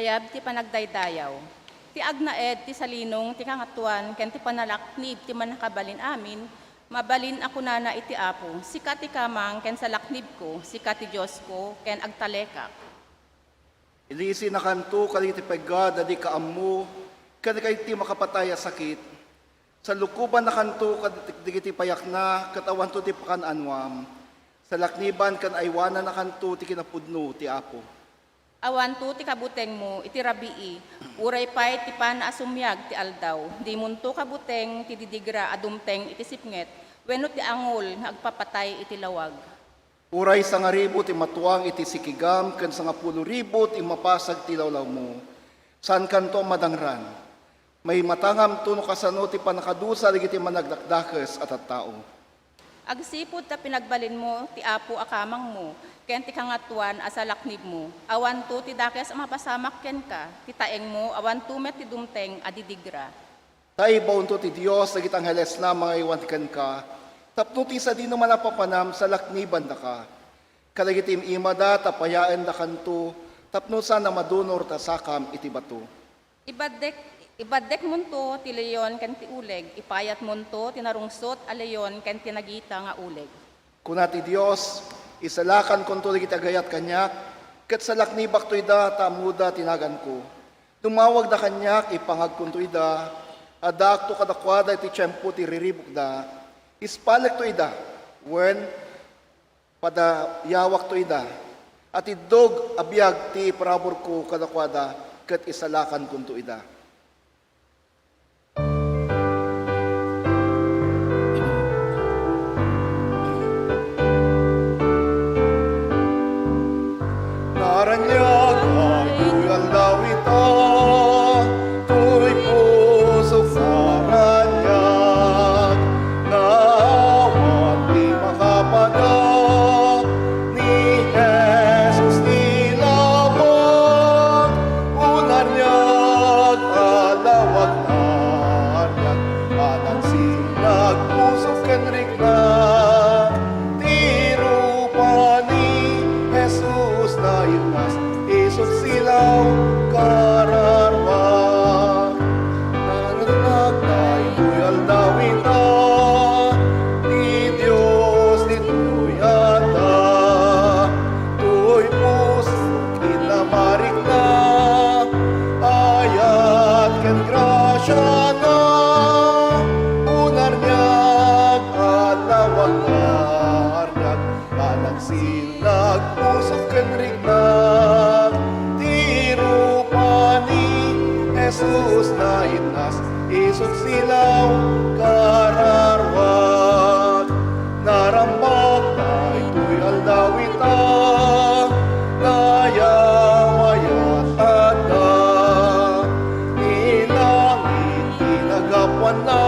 Kayab ti panagdaydayaw. Ti agnaed ti salinong ti kangatuan ken ti panalaknib ti manakabalin amin, mabalin ako na iti apo, sika ti kamang ken salaknib ko, sika ti Diyos ko, ken agtalekak. Ilisi na kanto kaliti pagad di kaamu, kani ti makapataya sakit. Sa lukuban na kanto digiti payak na katawan to ti pakananwam. Sa lakniban kan aywanan na kanto ti kinapudno ti apo. Awan to ti kabuteng mo, iti rabii, uray pay ti panaasumyag ti aldaw, di munto kabuteng ti didigra adumteng iti sipnget, wenno ti angol nga agpapatay iti lawag. Uray sa nga ribo ti matuang iti sikigam, kan sa nga 10,000 ti mapasag ti lawlaw mo. Saan kanto madangran? May matangam tuno kasano ti panakadusa ligiti managdakdakes at tao. Agsipod ta pinagbalin mo ti apo akamang mo, ken ti kangatuan asa laknib mo. Awan to ti dakes mapasamak ken ka, ti taeng mo awan to met ti dumteng adidigra. Taibaw to ti Diyos dagiti angheles na mga iwan ken ka. Tapno ti sa di naman napapanam sa lakniban da ka. Kalagitim imada tapayaan da kanto, tapno sa na madunor ta sakam iti bato. Ibadek munto ti leyon ken ti uleg, ipayat munto ti narungsot a leyon ken ti nagita nga uleg. Kunati Diyos, isalakan konto digiti agayat kanyak, ket sa laknibak to ida tamuda tinagan ko. Tumawag da kanyak ipangag konto ida, adak to kadakwada iti tiyempo ti riribuk da, ispalek to ida, wen padayawak to ida, at idog abiyag ti parabor ko kadakwada, ket isalakan konto ida. Naranyag ay tuyang lawita, tuloy pusok sa ranyag, naawat di makapadak, ni Jesus nilawag, unanyag alawag naranyag, anang sinag pusok kenriknak, tiro pa ni Jesus na ilas, isot silaw kararwa. Nananag na ituyal dawita, ni Diyos nituyata. Tuy pusok inamarik na, ayat ken grasya na. Unarnyag alawag narnyag, anak silag pusok ken rignak, tiro pa ni Jesus na inas, isot silaw kararwag. Narambak na ito'y aldawita, nayawayat ada, nilangit tinagapuan na,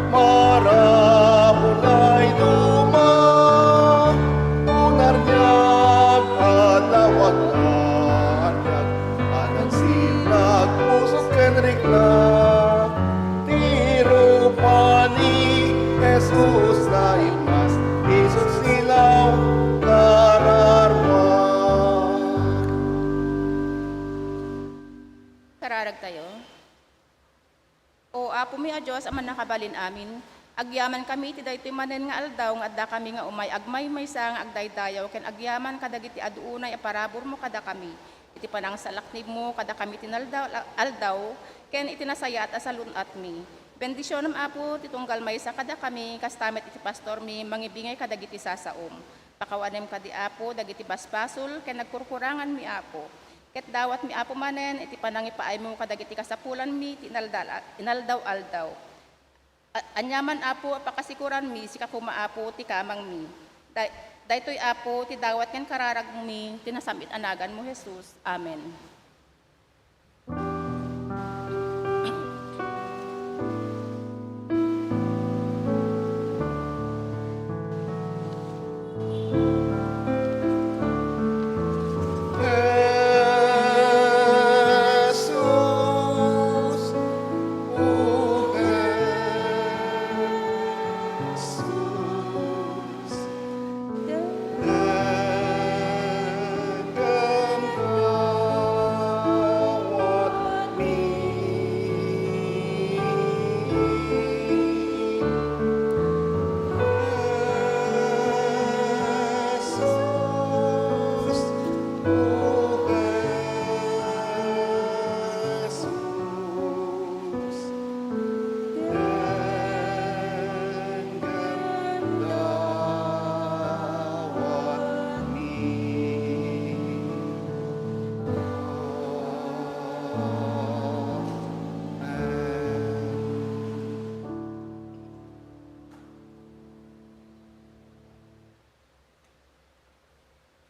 marabulay dumang, unarnyag alawag narnyag, anang sinag pusok ken riknak, tiro pa ni Jesus na imas, isot silaw kararwag. Kararag tayo. O apo mi a Diyos aman nakabalin amin, agyaman kami ti daytoy manen nga aldaw nga adda kami nga umay agmay maysa nga agdaydayaw ken agyaman kadagiti aduunay a parabor mo kada kami. Iti panang salaknib mo kada kami tinaldaw aldaw ken itinasayat a salunat mi. Bendisyon am apo ti tunggal maysa kada kami kastamet iti pastor mi mangibingay kadagiti sasaom. Pakawanem kadi apo dagiti baspasul ken nagkurkurangan mi apo. Ket dawat mi apo manen iti panangipaay mo kadagiti kasapulan mi ti inaldaw-aldaw. Anyaman apo pakasikuran mi sika pumaapo ti kamang mi. Daytoy apo ti dawat ken kararag mi tinasamit anagan mo Jesus. Amen.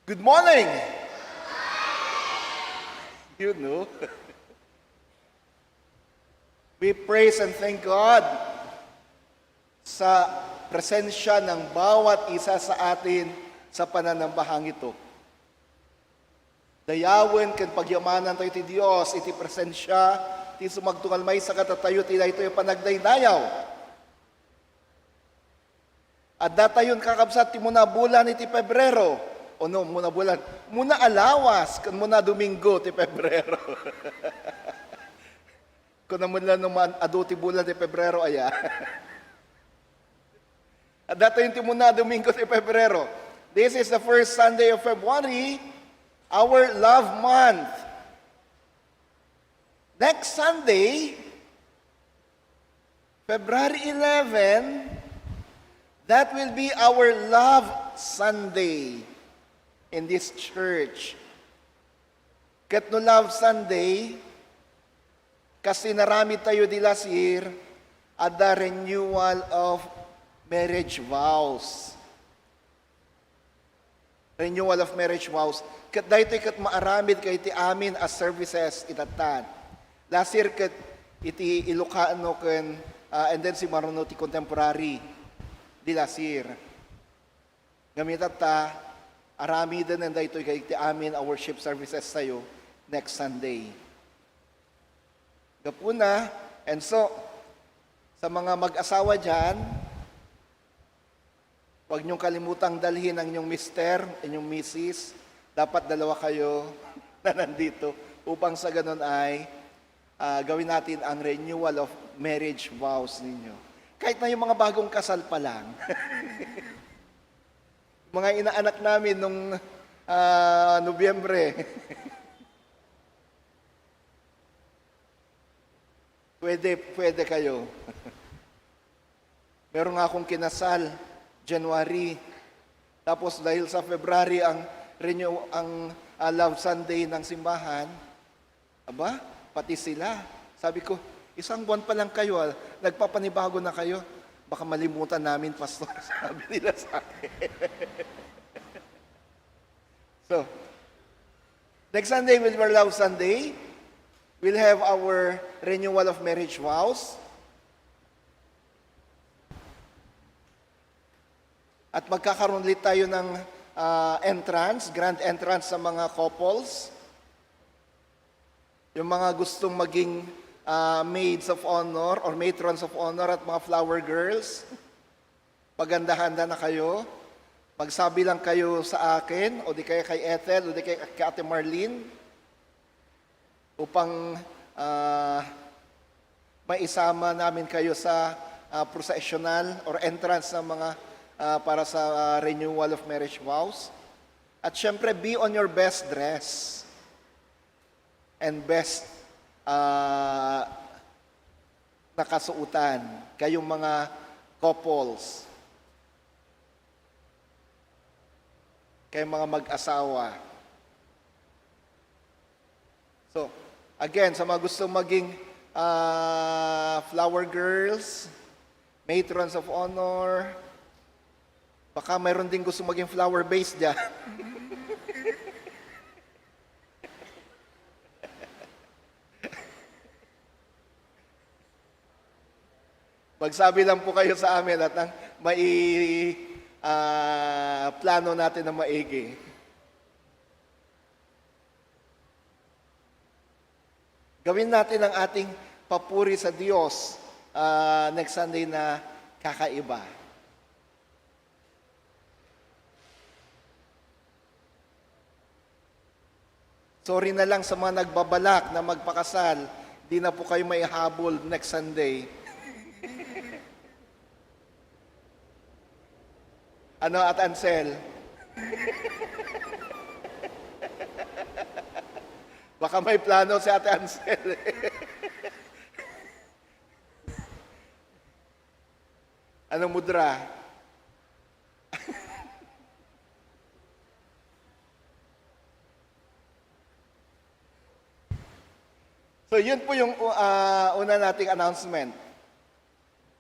Good morning! You know. We praise and thank God sa presensya ng bawat isa sa atin sa pananambahang ito. Dayawen ken pagyamanan tayo ti Dios iti presensya ti sumagtungalmay sa katatayo ti daytoy panagdaydayaw. At datayon kakabsat ti muna bulan iti Pebrero. O no, muna bulan. Muna alawas ken muna Domingo ti Pebrero. Kung naman lang naman adu ti bulan ti Pebrero aya. At datayon ti muna Domingo ti Pebrero. This is the first Sunday of February, our love month. Next Sunday, February 11, that will be our love Sunday in this church. Ket no love Sunday, kasi narami tayo di last year at the renewal of marriage vows. Renewal of marriage vows. Kat daytoy kat maaramid kay iti amin as services itatan. Last year kat iti Ilocano ken and then si Maruno ti contemporary di last year. Gamitat ta aramidan and daytoy kay iti amin our worship services sayo next Sunday. Gapuna, and so sa mga mag-asawa diyan, huwag niyong kalimutang dalhin ang inyong mister, inyong misis. Dapat dalawa kayo na nandito upang sa ganun ay gawin natin ang renewal of marriage vows ninyo. Kahit na yung mga bagong kasal pa lang. Mga inaanak namin nung Nobyembre. Pwede kayo. Meron nga akong kinasal January. Tapos dahil sa February ang Love Sunday ng simbahan, aba, pati sila. Sabi ko, isang buwan pa lang kayo, nagpapanibago na kayo. Baka malimutan namin, Pastor, sabi nila sa akin. So, next Sunday will be Love Sunday. We'll have our renewal of marriage vows. At magkakaroon ulit tayo ng grand entrance sa mga couples. Yung mga gustong maging maids of honor or matrons of honor at mga flower girls. Paganda-handa na kayo. Magsabi lang kayo sa akin, o di kaya kay Ethel, o di kaya kay Ate Marlene, upang maisama namin kayo sa processional or entrance ng mga para sa renewal of marriage vows. At syempre, be on your best dress and best nakasuutan. Kayong mga couples. Kayong mga mag-asawa. So, again, sa mga gusto maging flower girls, matrons of honor, baka mayroon din gusto maging flower base dyan. Magsabi lang po kayo sa amin at ang plano natin na maigi. Gawin natin ang ating papuri sa Diyos next Sunday na kakaiba. Sorry na lang sa mga nagbabalak na magpakasal, di na po kayo may habol next Sunday. Ano at Ansel? Baka may plano si Ate Ansel. Anong mudra? So yun po yung una nating announcement.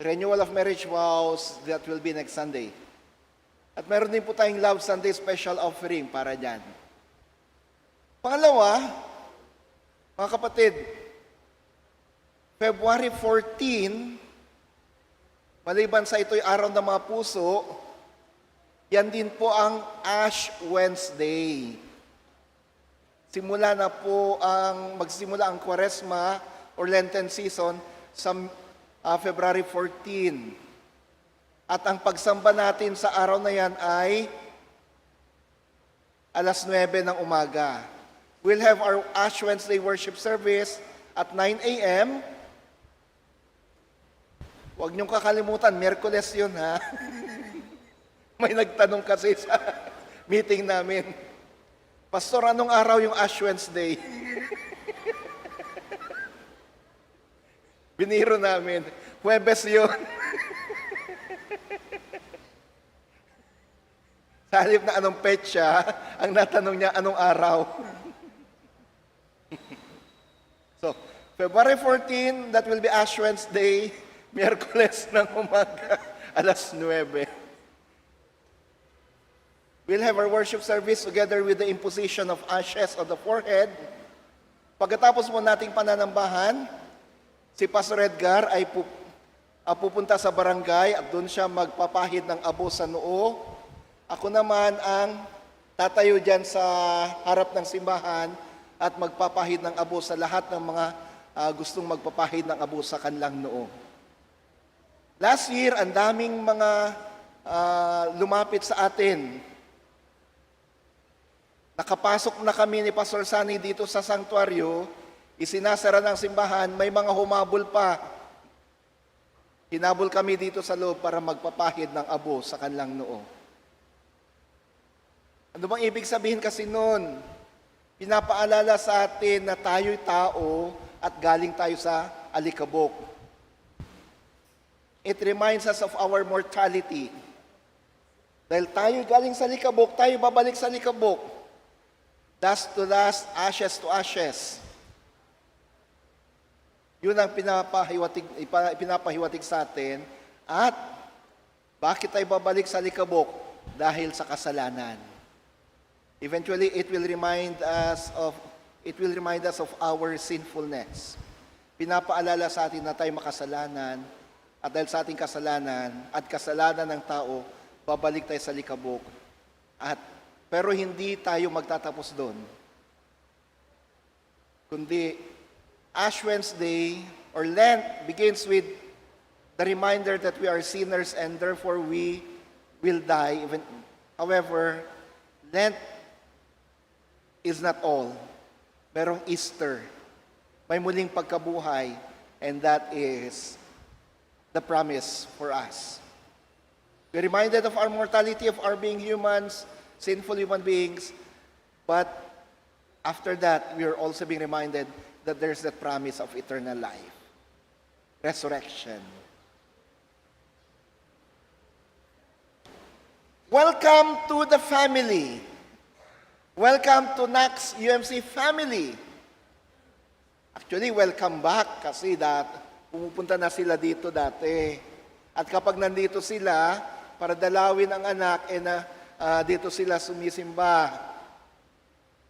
Renewal of marriage vows, that will be next Sunday. At meron din po tayong Love Sunday special offering para dyan. Pangalawa, mga kapatid, February 14, maliban sa ito'y araw ng mga puso, yan din po ang Ash Wednesday. Magsimula ang Kwaresma or Lenten season sa February 14. At ang pagsamba natin sa araw na yan ay alas 9 ng umaga. We'll have our Ash Wednesday worship service at 9 a.m. Huwag niyong kakalimutan, Miyerkules yun ha. May nagtanong kasi sa meeting namin, Pastor, anong araw yung Ash Wednesday? Biniro namin, Huwebes yun. Sa halip na anong petsa, ang natanong niya, anong araw? So, February 14, that will be Ash Wednesday, Miyerkules ng umaga, alas 9. We'll have our worship service together with the imposition of ashes on the forehead. Pagkatapos mo nating pananambahan, si Pastor Edgar ay pupunta sa barangay at doon siya magpapahid ng abo sa noo. Ako naman ang tatayo dyan sa harap ng simbahan at magpapahid ng abo sa lahat ng mga gustong magpapahid ng abo sa kanilang noo. Last year, ang daming mga lumapit sa atin. Nakapasok na kami ni Pastor Sunny dito sa sanktuaryo, isinasara ng simbahan, may mga humabol pa. Hinabol kami dito sa loob para magpapahid ng abo sa kanilang noo. Ano bang ibig sabihin kasi noon? Pinapaalala sa atin na tayo'y tao at galing tayo sa alikabok. It reminds us of our mortality. Dahil tayo'y galing sa alikabok, tayo babalik sa alikabok. Dust to dust, ashes to ashes. Yun ang pinapahiwatig sa atin. At bakit tayo babalik sa alikabok? Dahil sa kasalanan. Eventually, it will remind us of our sinfulness. Pinapaalala sa atin na tayo makasalanan, at dahil sa ating kasalanan at kasalanan ng tao, babalik tayo sa likabok. Pero hindi tayo magtatapos doon. Kundi, Ash Wednesday or Lent begins with the reminder that we are sinners and therefore we will die. However, Lent is not all. Merong Easter. May muling pagkabuhay, and that is the promise for us. We're reminded of our mortality, of our being humans, sinful human beings, but after that, we are also being reminded that there's that promise of eternal life, resurrection. Welcome to the family. Welcome to NACS UMC family. Actually, welcome back kasi pumupunta na sila dito dati. At kapag nandito sila, para dalawin ang anak, dito sila sumisimba.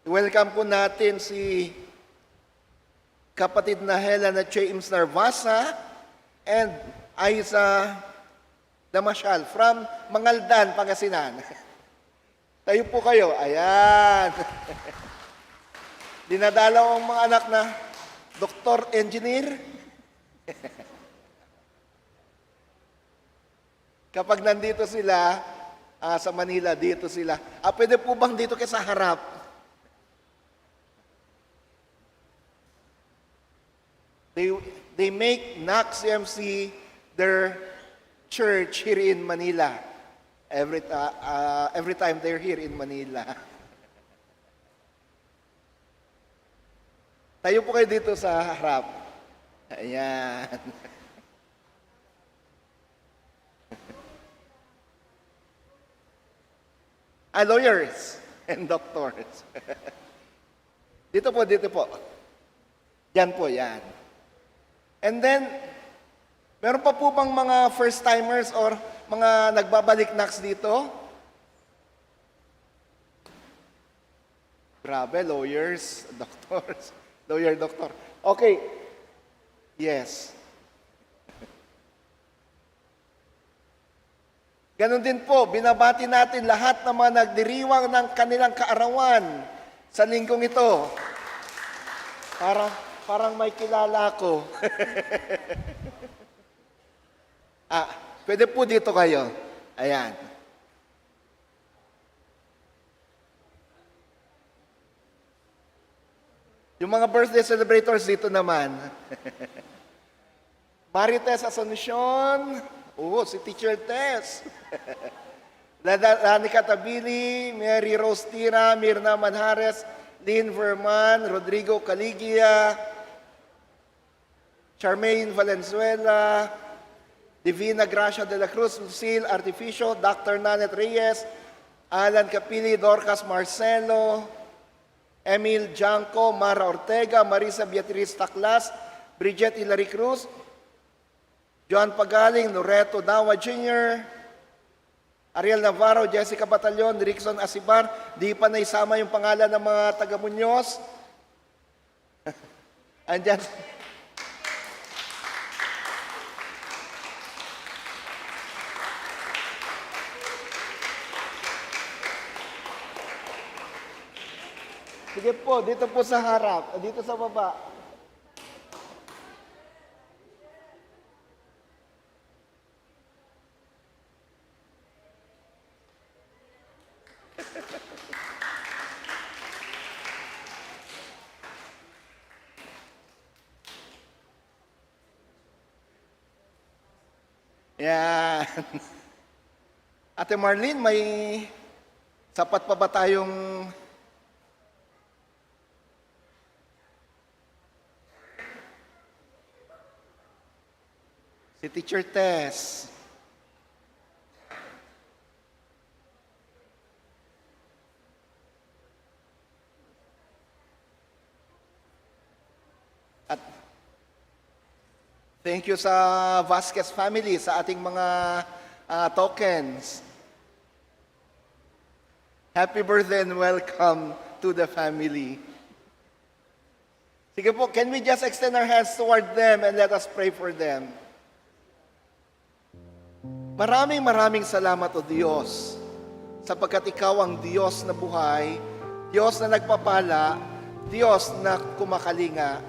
Welcome po natin si kapatid na Helena James Narvasa and Aiza Damasyal from Mangaldan, Pangasinan. Tayo po kayo. Ayan. Dinadalaw ang mga anak na doktor, engineer. Kapag nandito sila, sa Manila, dito sila. Pwede po bang dito kayo sa harap? They make NACS CMC their church here in Manila. Every time they're here in Manila. Tayo po kayo dito sa harap. Ayan. Lawyers and doctors. Dito po. Yan po, yan. And then, meron pa po bang mga first-timers or mga nagbabalik NACS dito? Grabe, lawyers, doctors. Lawyer, doctor. Okay. Yes. Ganon din po, binabati natin lahat ng mga nagdiriwang ng kanilang kaarawan sa linggong ito. Parang may kilala ko. Pwede po dito kayo. Ayan. Yung mga birthday celebrators dito naman. Marites Asuncion. Si Teacher Tess. Lanica Tabili, Mary Rose Tira, Mirna Manjares, Lynn Verman, Rodrigo Caligia, Charmaine Valenzuela, Divina Gracia de la Cruz, Lucille Artificio, Dr. Nanet Reyes, Alan Capili, Dorcas Marcelo, Emil Janco, Mara Ortega, Marisa Beatriz Taclas, Bridget Hilary Cruz, John Pagaling, Loreto Dawa Jr., Ariel Navarro, Jessica Batalyon, Rickson Asibar, di pa naisama yung pangalan ng mga taga-Muñoz. Andyan. Sige po, dito po sa harap, dito sa baba. Yan. Ate Marlene, may sapat pa ba tayong si Teacher Tess? At thank you sa Vasquez family, sa ating mga tokens. Happy birthday and welcome to the family. Sige po, can we just extend our hands toward them and let us pray for them? Maraming salamat, O Diyos, sapagkat Ikaw ang Diyos na buhay, Diyos na nagpapala, Diyos na kumakalinga.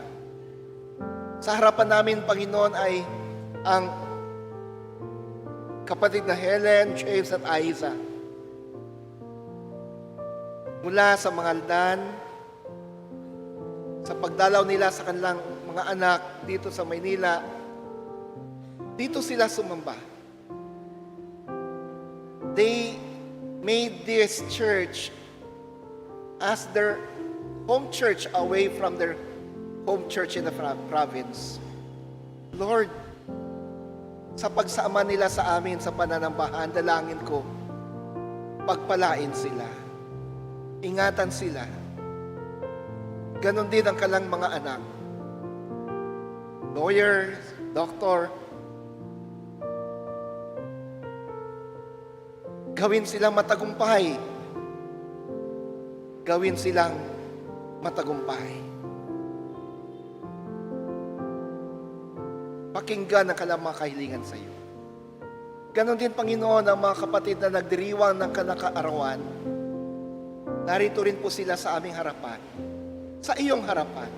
Sa harapan namin, Panginoon, ay ang kapatid na Helen, James at Aiza. Mula sa mga aldan, sa pagdalaw nila sa kanilang mga anak dito sa Maynila, dito sila sumamba. They made this church as their home church away from their home church in the province. Lord, sa pagsama nila sa amin sa pananambahan, dalangin ko, pagpalain sila, ingatan sila. Ganon din ang kalang mga anak. Lawyer, doctor, gawin silang matagumpay. Gawin silang matagumpay. Pakinggan ang kalang mga kahilingan sa iyo. Ganon din, Panginoon, ang mga kapatid na nagdiriwang ng kanakaarawan. Narito rin po sila sa aming harapan. Sa iyong harapan.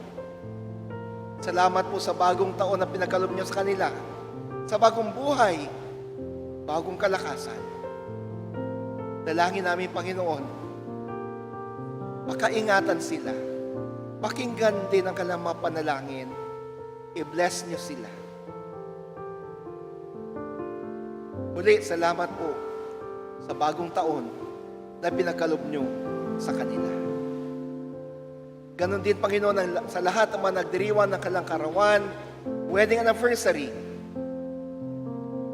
Salamat po sa bagong taon na pinagkaloob niyo sa kanila. Sa bagong buhay, bagong kalakasan. Dalangin namin, Panginoon, makaingatan sila. Pakinggan din ang kanilang mga panalangin. I-bless niyo sila. Muli, salamat po sa bagong taon na pinagkaloob niyo sa kanila. Ganon din, Panginoon, sa lahat ng mga nagdiriwan ng kanilang karawan, wedding anniversary,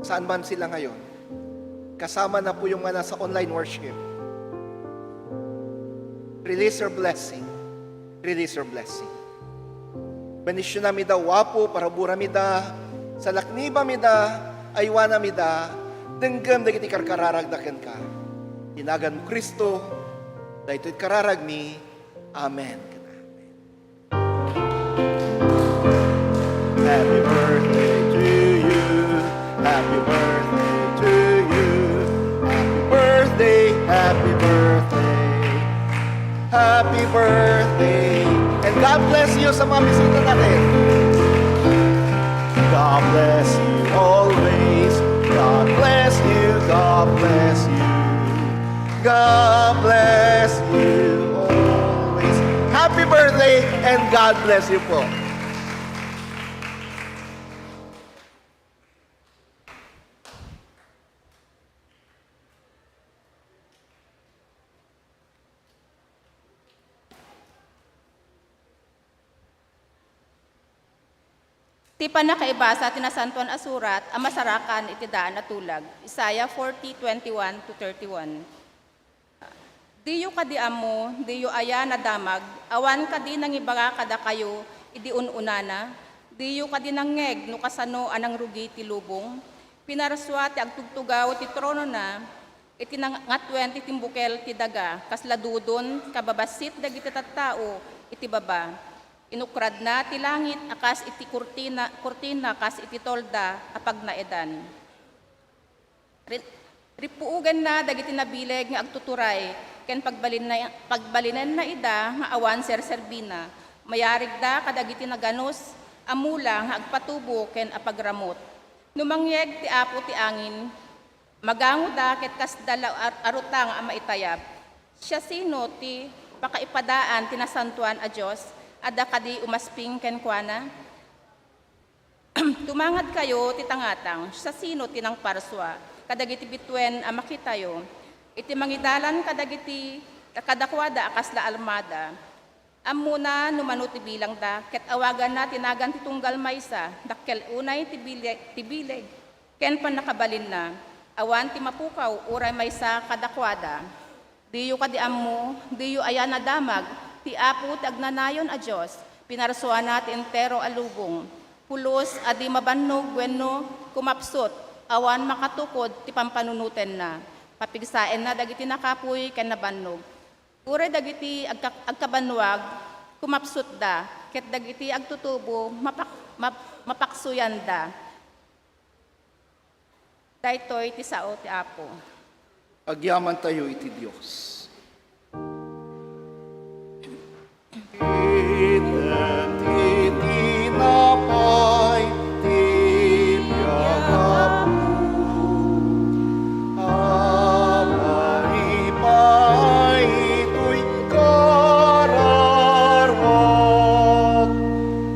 saan man sila ngayon. Kasama na po yung mga nasa online worship. Release your blessing. Release your blessing. Benisyon namida wapo, parabura mida, sa lakniba mida, aywana mida, denggam dagiti karkararagdaken ka. Tinagan mo Kristo, dahil ito'y kararag mi, Amen. Happy birthday to you. Happy birthday to you. Happy birthday, happy birthday. Happy birthday. And God bless you sa mga bisita natin. God bless you always. God bless you. God bless you. God bless you always. Happy birthday and God bless you po. Ti panakaibasa tinasantuan asurat, ang masarakan itidaan na tulag. Isaiah 40:21-31. Diyo kadi amo, diyo aya na damag, awan kadi nang ibaga kada kayo, idi ununana, diyo kadi nangeg, no kasano anang rugi ti lubong, pinaraswa ti agtugtugaw ti trono na, iti nangatwen ti timbukel ti daga, kasladudon, kababasit dagiti tattao, iti baba. Inukrad na ti langit, akas iti kurtina kas iti tolda, apag naedan. Ripuugan na dagiti nabileg nga agtuturay, ken pagbalinan na ida nga awan serserbina, mayarig da kadagiti naganos, amula nga agpatubo ken apagramot. Numangyeg ti apo ti angin, magango da ket kas dalaw arutang a maitayab. Siya sino ti pakaipadaan tinasantuan a Dios, ada kadi umasping ken kuana. Tumangad kayo titangatang, sa sino tinang parswa, kadagiti bitwen a makitayo, iti mangidalan kadagiti kadakwada akas la almada. Amuna numanuti bilang da, ket awagan na tinagan ti tunggal maysa, dakkel unay tibileg, ken panakabalin na, awan ti mapukaw, uray maysa kadakwada. Diyo kadi ammo, diyo aya na damag, ti apo ti agnanayon a Diyos, pinarsuan natin entero alubong, pulos adi mabannog wenno kumapsot, awan makatukod ti pampanunuten na, papigsaen na dagiti nakapuy ken nabannog. Uray dagiti agkabanwag, kumapsot da, ket dagiti agtutubo, mapaksuyan da. Daytoy ti sao ti apo. Agyaman tayo iti Diyos. Tinapay, tibiyagapu, amaripay, ito'y kararwak,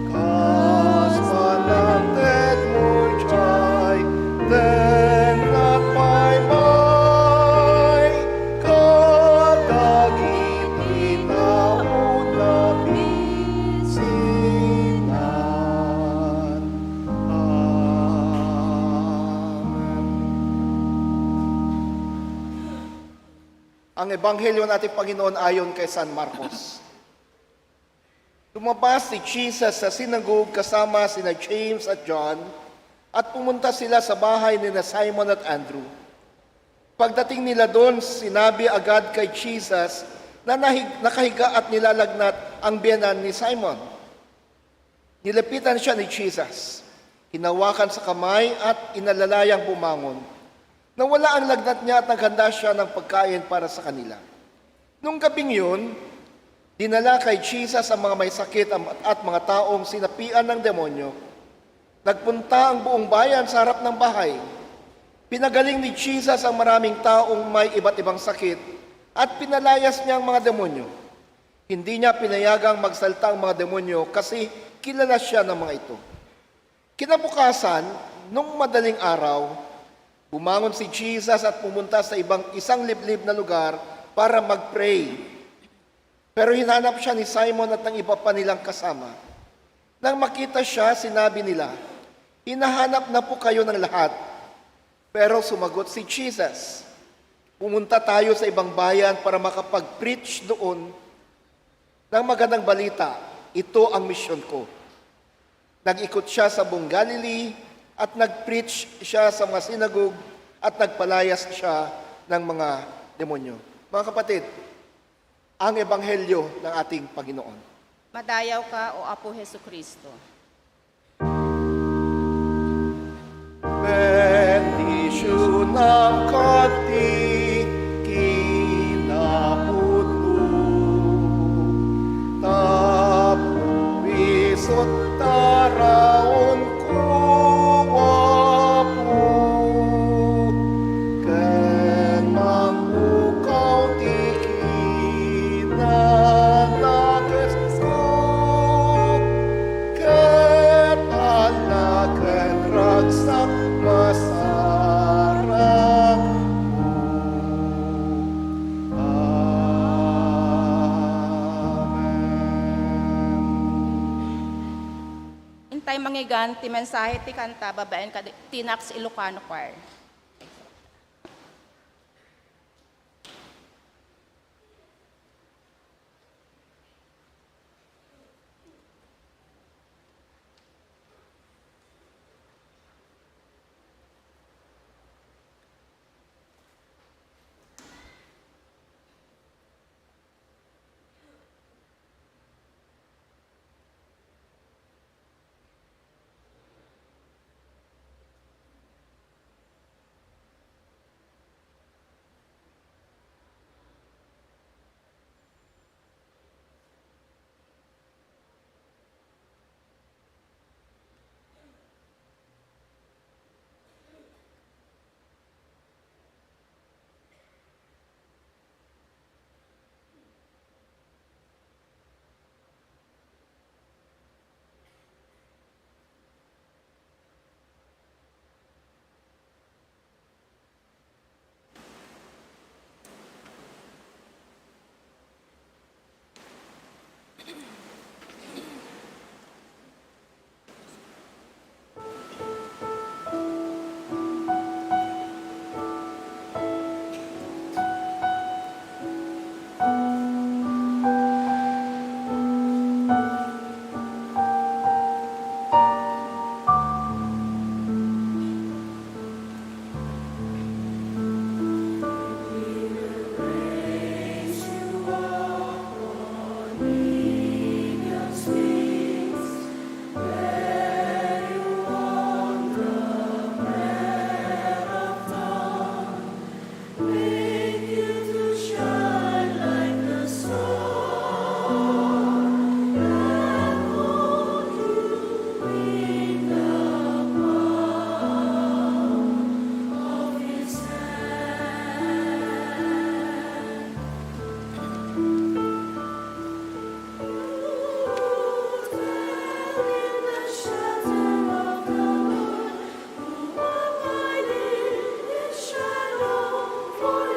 kas manantet mo chay, den at paybay, kadagiti taon na bisinan. Ang Ebanghelyo natin, Panginoon, ayon kay San Marcos. Lumabas si Jesus sa sinagog kasama sina James at John at pumunta sila sa bahay ni Simon at Andrew. Pagdating nila doon, sinabi agad kay Jesus na nakahiga at nilalagnat ang biyenan ni Simon. Nilapitan siya ni Jesus, hinawakan sa kamay at inalalayang bumangon. Nawala ang lagnat niya at naghanda siya ng pagkain para sa kanila. Nung gabing yun, dinala kay Jesus ang mga may sakit at mga taong sinapian ng demonyo. Nagpunta ang buong bayan sa harap ng bahay. Pinagaling ni Jesus ang maraming taong may iba't ibang sakit at pinalayas niya ang mga demonyo. Hindi niya pinayagang magsalta ang mga demonyo kasi kilala siya ng mga ito. Kinabukasan, nung madaling araw, bumangon si Jesus at pumunta sa isang liblib na lugar para mag-pray. Pero hinanap siya ni Simon at ng iba pa nilang kasama. Nang makita siya, sinabi nila, "Hinahanap na po kayo ng lahat." Pero sumagot si Jesus, "Pumunta tayo sa ibang bayan para makapag-preach doon ng magandang balita. Ito ang misyon ko." Nag-ikot siya sa buong Galilee at nag-preach siya sa mga sinagog at nagpalayas siya ng mga demonyo. Mga kapatid, ang Ebanghelyo ng ating Panginoon. Madayaw ka, O Apo Hesu Kristo. Bendisyonang kati kinapuno, tapuisot taraon kuwapu, ken mangbukaw ti kinanakes ko, ket anak ken ragsak masarap mo. Amen. Intay mangigan, ti mensahe ti kanta, babaen ka Tinax Ilocano Choir. For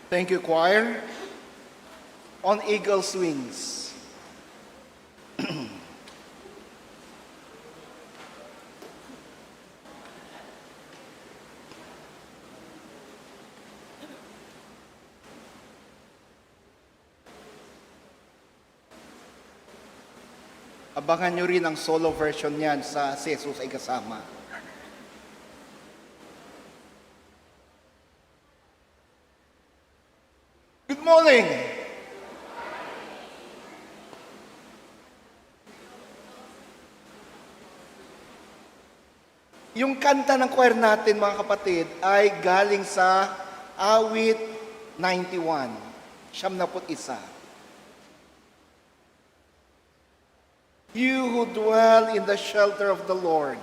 Thank you, choir. On eagle's wings. Abangan nyo rin ang solo version niyan sa Si Jesus ay Kasama. Good morning! Yung kanta ng choir natin, mga kapatid, ay galing sa Awit 91, 91. You who dwell in the shelter of the Lord.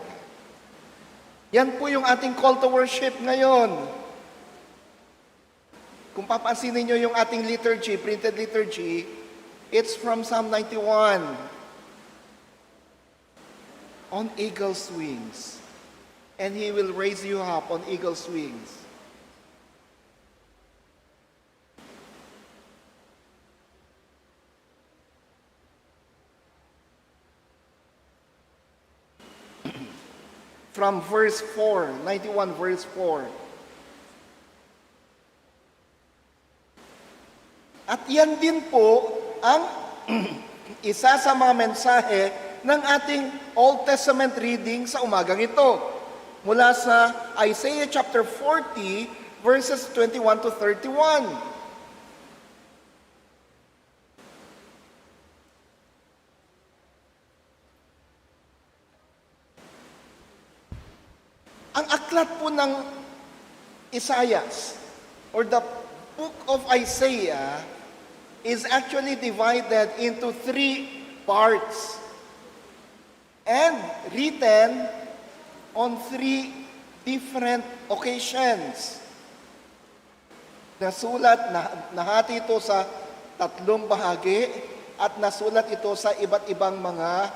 Yan po yung ating call to worship ngayon. Kung papansinin nyo yung ating liturgy, printed liturgy, it's from Psalm 91. On eagle's wings. And He will raise you up on eagle's wings. From verse 4, 91 verse 4. At yan din po ang isa sa mga mensahe ng ating Old Testament reading sa umagang ito. Mula sa Isaiah chapter 40, verses 21 to 31. Ang aklat po ng Isaiah or the book of Isaiah is actually divided into 3 parts and written on 3 different occasions. Nahati ito sa 3 bahagi at nasulat ito sa iba't ibang mga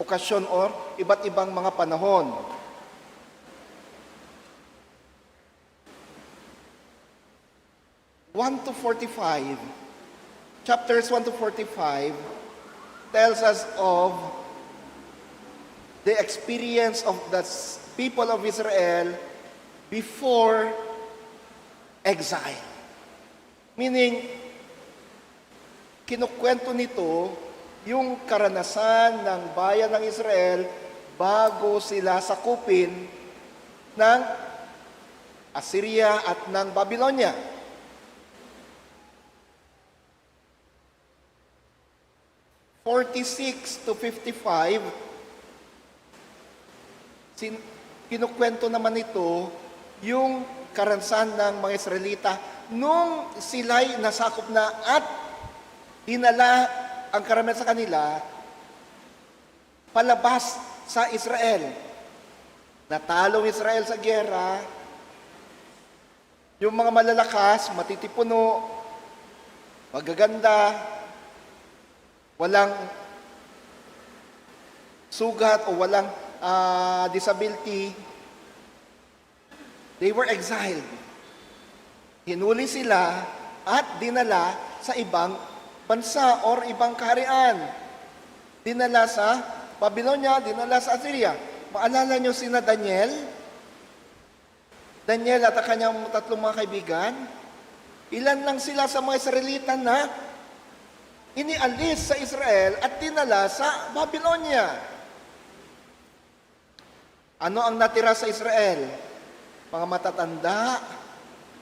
okasyon or iba't ibang mga panahon. Chapters 1 to 45 tells us of the experience of the people of Israel before exile. Meaning, kinukwento nito yung karanasan ng bayan ng Israel bago sila sakupin ng Assyria at ng Babylonia. (46 to 55), kinukwento naman ito yung karanasan ng mga Israelita nung sila'y nasakop na at dinala ang karamihan sa kanila palabas sa Israel. Natalo Israel sa giyera, yung mga malalakas, matitipuno, magaganda, walang sugat o walang disability, they were exiled. Hinuli sila at dinala sa ibang bansa or ibang kaharian. Dinala sa Babylonia, dinala sa Assyria. Maalala nyo sina Daniel? Daniel at ang kanyang 3 mga kaibigan? Ilan lang sila sa mga Israelita na inialis sa Israel at dinala sa Babylonia. Ano ang natira sa Israel? Mga matatanda,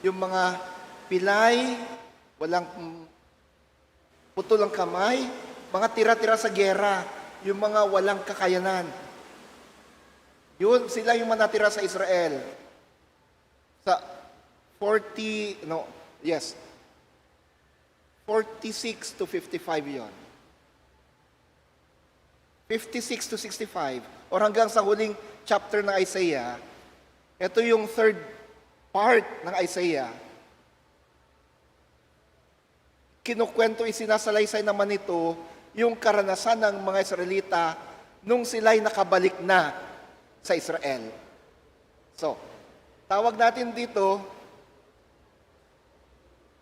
yung mga pilay, walang putol ang kamay, mga tira-tira sa giyera, yung mga walang kakayanan. Yun, sila yung natira sa Israel. Sa 46 to 55 yon. 56 to 65, or hanggang sa huling chapter ng Isaiah, ito yung 3rd part ng Isaiah. Kinukwento, isinasalaysay naman ito yung karanasan ng mga Israelita nung sila'y nakabalik na sa Israel. So, tawag natin dito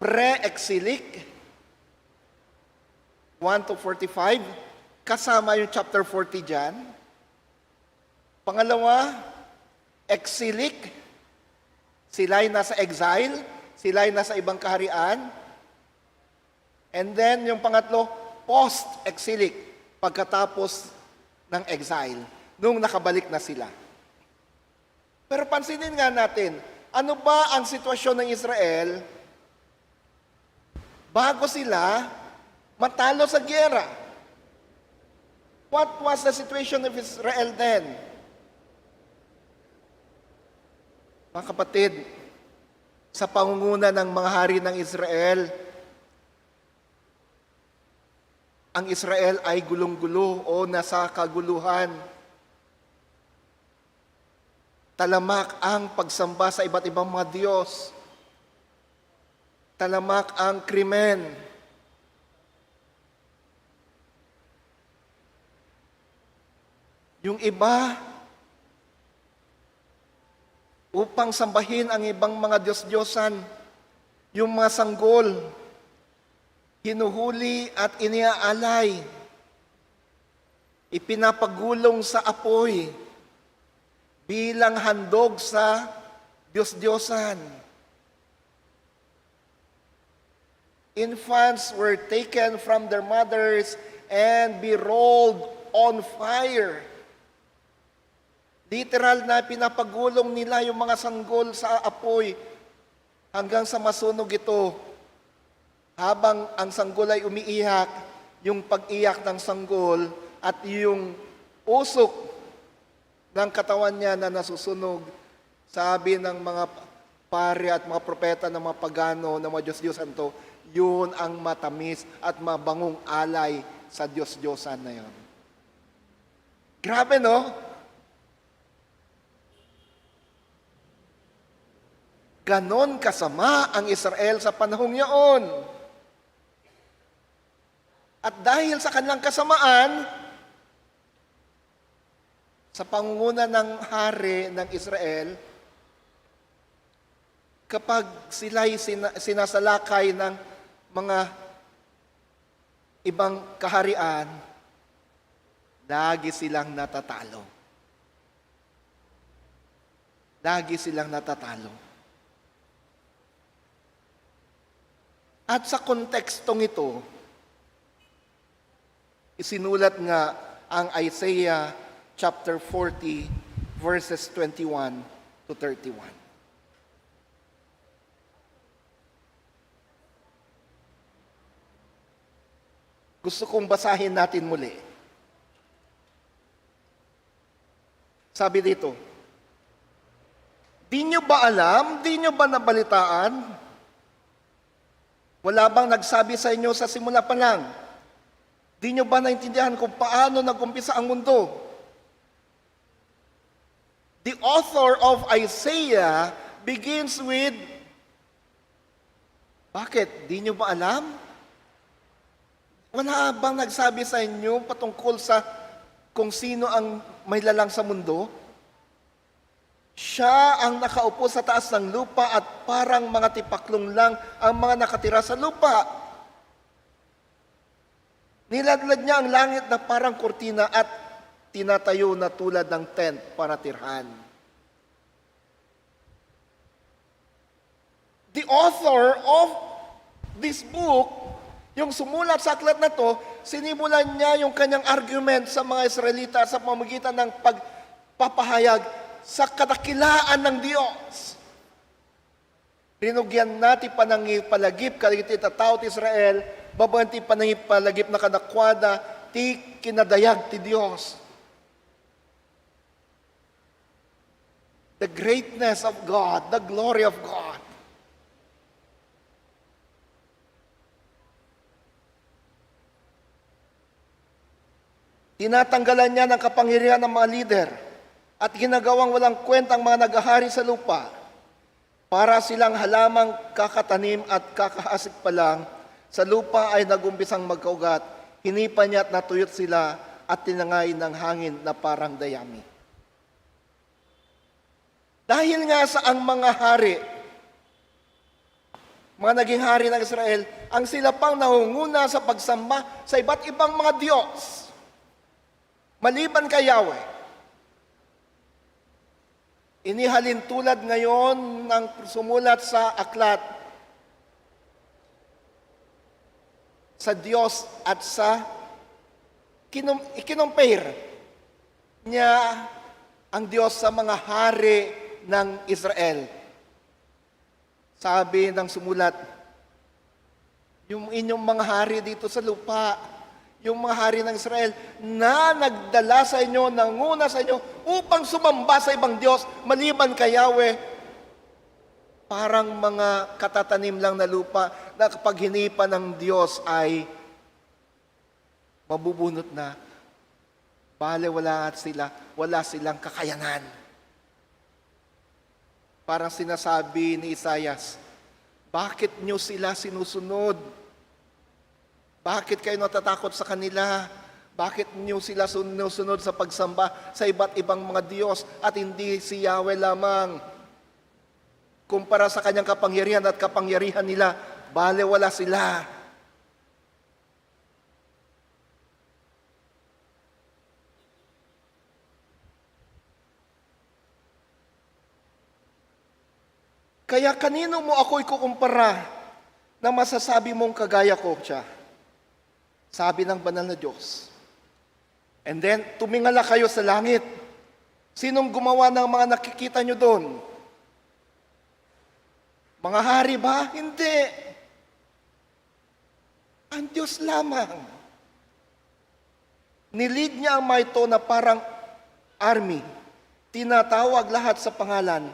pre-exilic, 1 to 45, kasama yung chapter 40 dyan. Pangalawa, exilic, sila'y nasa exile, sila'y nasa ibang kaharian. And then yung pangatlo, post-exilic, pagkatapos ng exile, nung nakabalik na sila. Pero pansinin nga natin, ano ba ang sitwasyon ng Israel bago sila matalo sa giyera? What was the situation of Israel then? Mga kapatid, sa pangunguna ng mga hari ng Israel, ang Israel ay gulong-gulo o nasa kaguluhan. Talamak ang pagsamba sa iba't ibang mga Diyos. Talamak ang krimen. Yung iba, upang sambahin ang ibang mga Diyos-Diyosan, yung mga sanggol, hinuhuli at iniaalay, ipinapagulong sa apoy, bilang handog sa Diyos-Diyosan. Infants were taken from their mothers and be rolled on fire. Literal na pinapagulong nila yung mga sanggol sa apoy hanggang sa masunog ito. Habang ang sanggol ay umiiyak, yung pag-iyak ng sanggol at yung usok ng katawan niya na nasusunog, sabi ng mga pari at mga propeta ng mga pagano, ng mga Diyos-Diyosan to, yun ang matamis at mabangong alay sa Diyos-Diyosan na yun. Grabe, no? Ganon kasama ang Israel sa panahong yaon. At dahil sa kanilang kasamaan, sa pangunguna ng hari ng Israel, kapag sila'y sinasalakay ng mga ibang kaharian, lagi silang natatalo. Lagi silang natatalo. At sa kontekstong ito, isinulat nga ang Isaiah chapter 40, verses 21 to 31. Gusto kong basahin natin muli. Sabi dito, di nyo ba alam, di nyo ba nabalitaan? Wala bang nagsabi sa inyo sa simula pa lang? Di nyo ba naintindihan kung paano nag-umpisa ang mundo? The author of Isaiah begins with, bakit? Di nyo ba alam? Wala bang nagsabi sa inyo patungkol sa kung sino ang may lalang sa mundo? Siya ang nakaupo sa taas ng lupa at parang mga tipaklong lang ang mga nakatira sa lupa. Niladlad niya ang langit na parang kurtina at tinatayo na tulad ng tent para tirhan. The author of this book, yung sumulat sa aklat na to, sinimulan niya yung kanyang argument sa mga Israelita sa pamamagitan ng pagpapahayag sa kadakilaan ng Diyos. Rinugyan natin panangipalagip, kaligit tao ti Israel, babanti panangipalagip na kadakwada, ti kinadayag ti Diyos. The greatness of God, the glory of God. Tinatanggalan niya ng kapangyarihan ng mga lider at ginagawang walang kwentang mga naghahari sa lupa para silang halamang kakatanim at kakahasik pa lang, sa lupa ay nagumpisang magkaugat, hinipa niya at natuyot sila at tinangay ng hangin na parang dayami. Dahil nga sa ang mga hari, mga naging hari ng Israel, ang sila pang nangunguna sa pagsamba sa iba't ibang mga Diyos. Maliban kay Yahweh. Inihalin tulad ngayon ng sumulat sa aklat sa Diyos at sa ikinompare niya ang Diyos sa mga hari ng Israel. Sabi ng sumulat, yung inyong mga hari dito sa lupa, yung mga hari ng Israel na nagdala sa inyo, nanguna sa inyo upang sumamba sa ibang Diyos maliban kay Yahweh, parang mga katatanim lang na lupa na kapag hinipa ng Diyos ay mabubunot na. Bale, wala silang kakayanan. Parang sinasabi ni Isaias, bakit nyo sila sinusunod? Bakit kayo natatakot sa kanila? Bakit nyo sila sinusunod sa pagsamba sa iba't ibang mga Diyos at hindi si Yahweh lamang? Kumpara sa kanyang kapangyarihan at kapangyarihan nila, bale wala sila. Kaya kanino mo ako'y kukumpara na masasabi mong kagaya ko siya? Sabi ng banal na Diyos. And then, tumingala kayo sa langit. Sinong gumawa ng mga nakikita nyo doon? Mga hari ba? Hindi. Ang Diyos lamang. Nilid niya ang mga ito na parang army. Tinatawag lahat sa pangalan.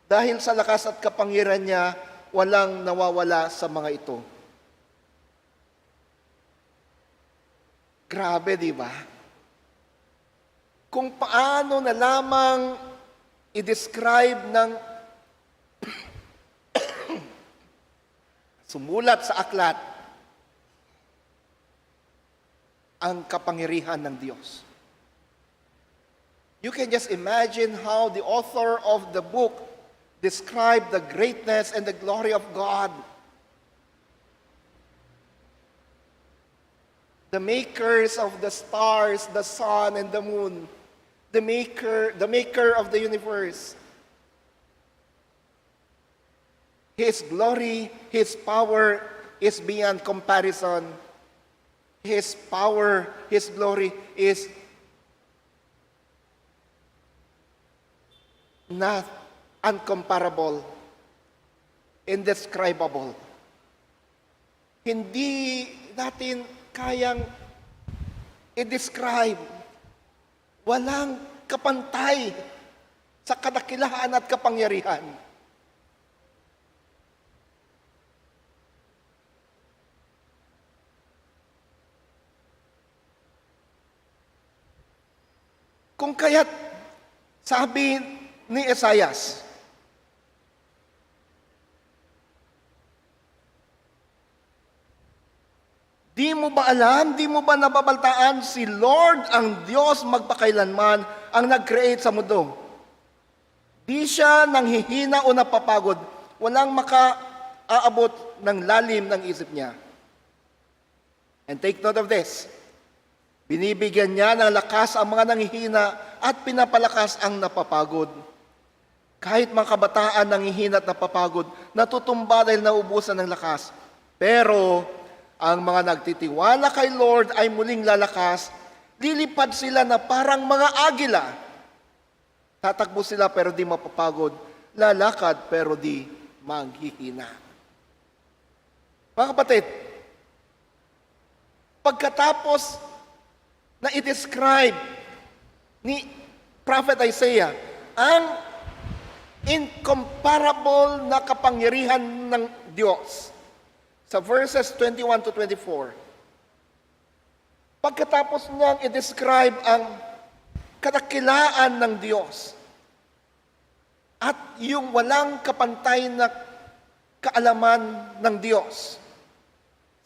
Dahil sa lakas at kapangyarihan niya, walang nawawala sa mga ito. Grabe, di ba? Kung paano na lamang i-describe ng sumulat sa aklat ang kapangyarihan ng Diyos. You can just imagine how the author of the book describe the greatness and the glory of God. The makers of the stars, the sun, and the moon. The maker of the universe. His glory, His power is beyond comparison. His power, His glory is not uncomparable, indescribable. Hindi natin kayang i-describe. Walang kapantay sa kadakilaan at kapangyarihan. Kung kaya't sabi ni Isaias, di mo ba alam, di mo ba nababaltaan si Lord ang Diyos magpakailanman ang nag-create sa mundo? Di siya nanghihina o napapagod, walang makaaabot ng lalim ng isip niya. And take note of this, binibigyan niya ng lakas ang mga nanghihina at pinapalakas ang napapagod. Kahit mga kabataan nanghihina at napapagod, natutumba dahil naubusan ng lakas. Pero ang mga nagtitiwala kay Lord ay muling lalakas, lilipad sila na parang mga agila. Tatakbo sila pero di mapapagod, lalakad pero di manghihina. Mga kapatid, pagkatapos na i-describe ni Prophet Isaiah ang incomparable na kapangyarihan ng Diyos, sa verses 21 to 24. Pagkatapos niyang i-describe ang kadakilaan ng Diyos at yung walang kapantay na kaalaman ng Diyos,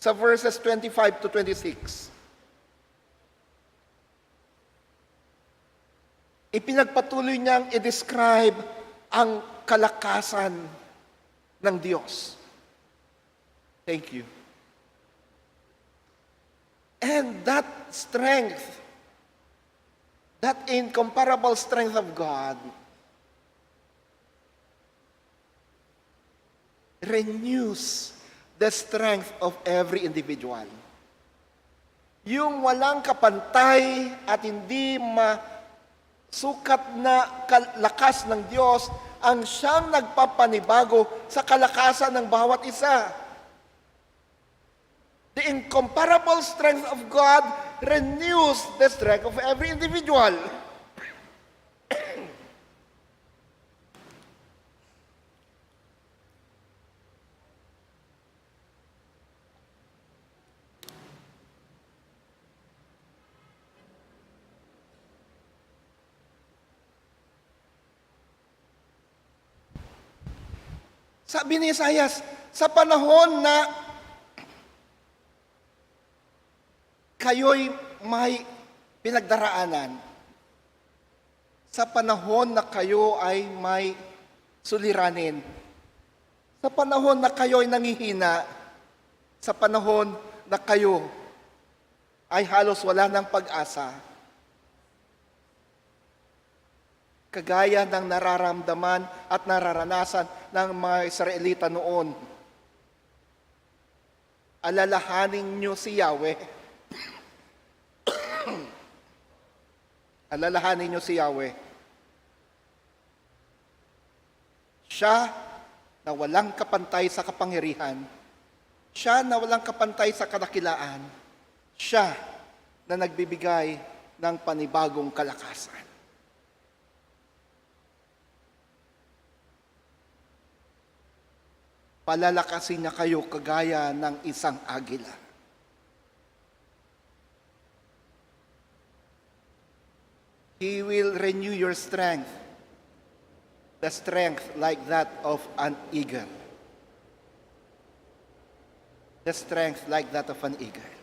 sa verses 25 to 26. Ipinagpatuloy niyang i-describe ang kalakasan ng Diyos. Thank you. And that strength, that incomparable strength of God, renews the strength of every individual. Yung walang kapantay at hindi masukat na lakas ng Diyos ang siyang nagpapanibago sa kalakasan ng bawat isa. The incomparable strength of God renews the strength of every individual. Sabi ni Isaias, sa panahon na kayo'y may pinagdaraanan, sa panahon na kayo ay may suliranin, sa panahon na kayo'y nangihina, sa panahon na kayo ay halos wala ng pag-asa, kagaya ng nararamdaman at nararanasan ng mga Israelita noon. Alalahanin niyo si Yahweh. Alalahanin niyo si Yahweh. Siya na walang kapantay sa kapangyarihan. Siya na walang kapantay sa kadakilaan. Siya na nagbibigay ng panibagong kalakasan. Palalakasin niya kayo kagaya ng isang agila. He will renew your strength, the strength like that of an eagle. The strength like that of an eagle.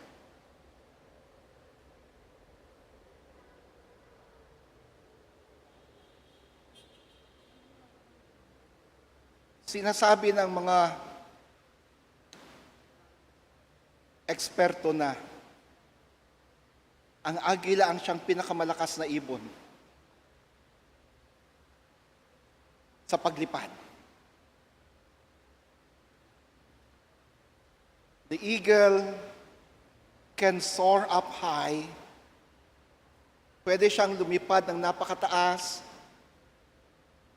Sinasabi ng mga eksperto na ang agila ang siyang pinakamalakas na ibon sa paglipad. The eagle can soar up high. Pwede siyang lumipad ng napakataas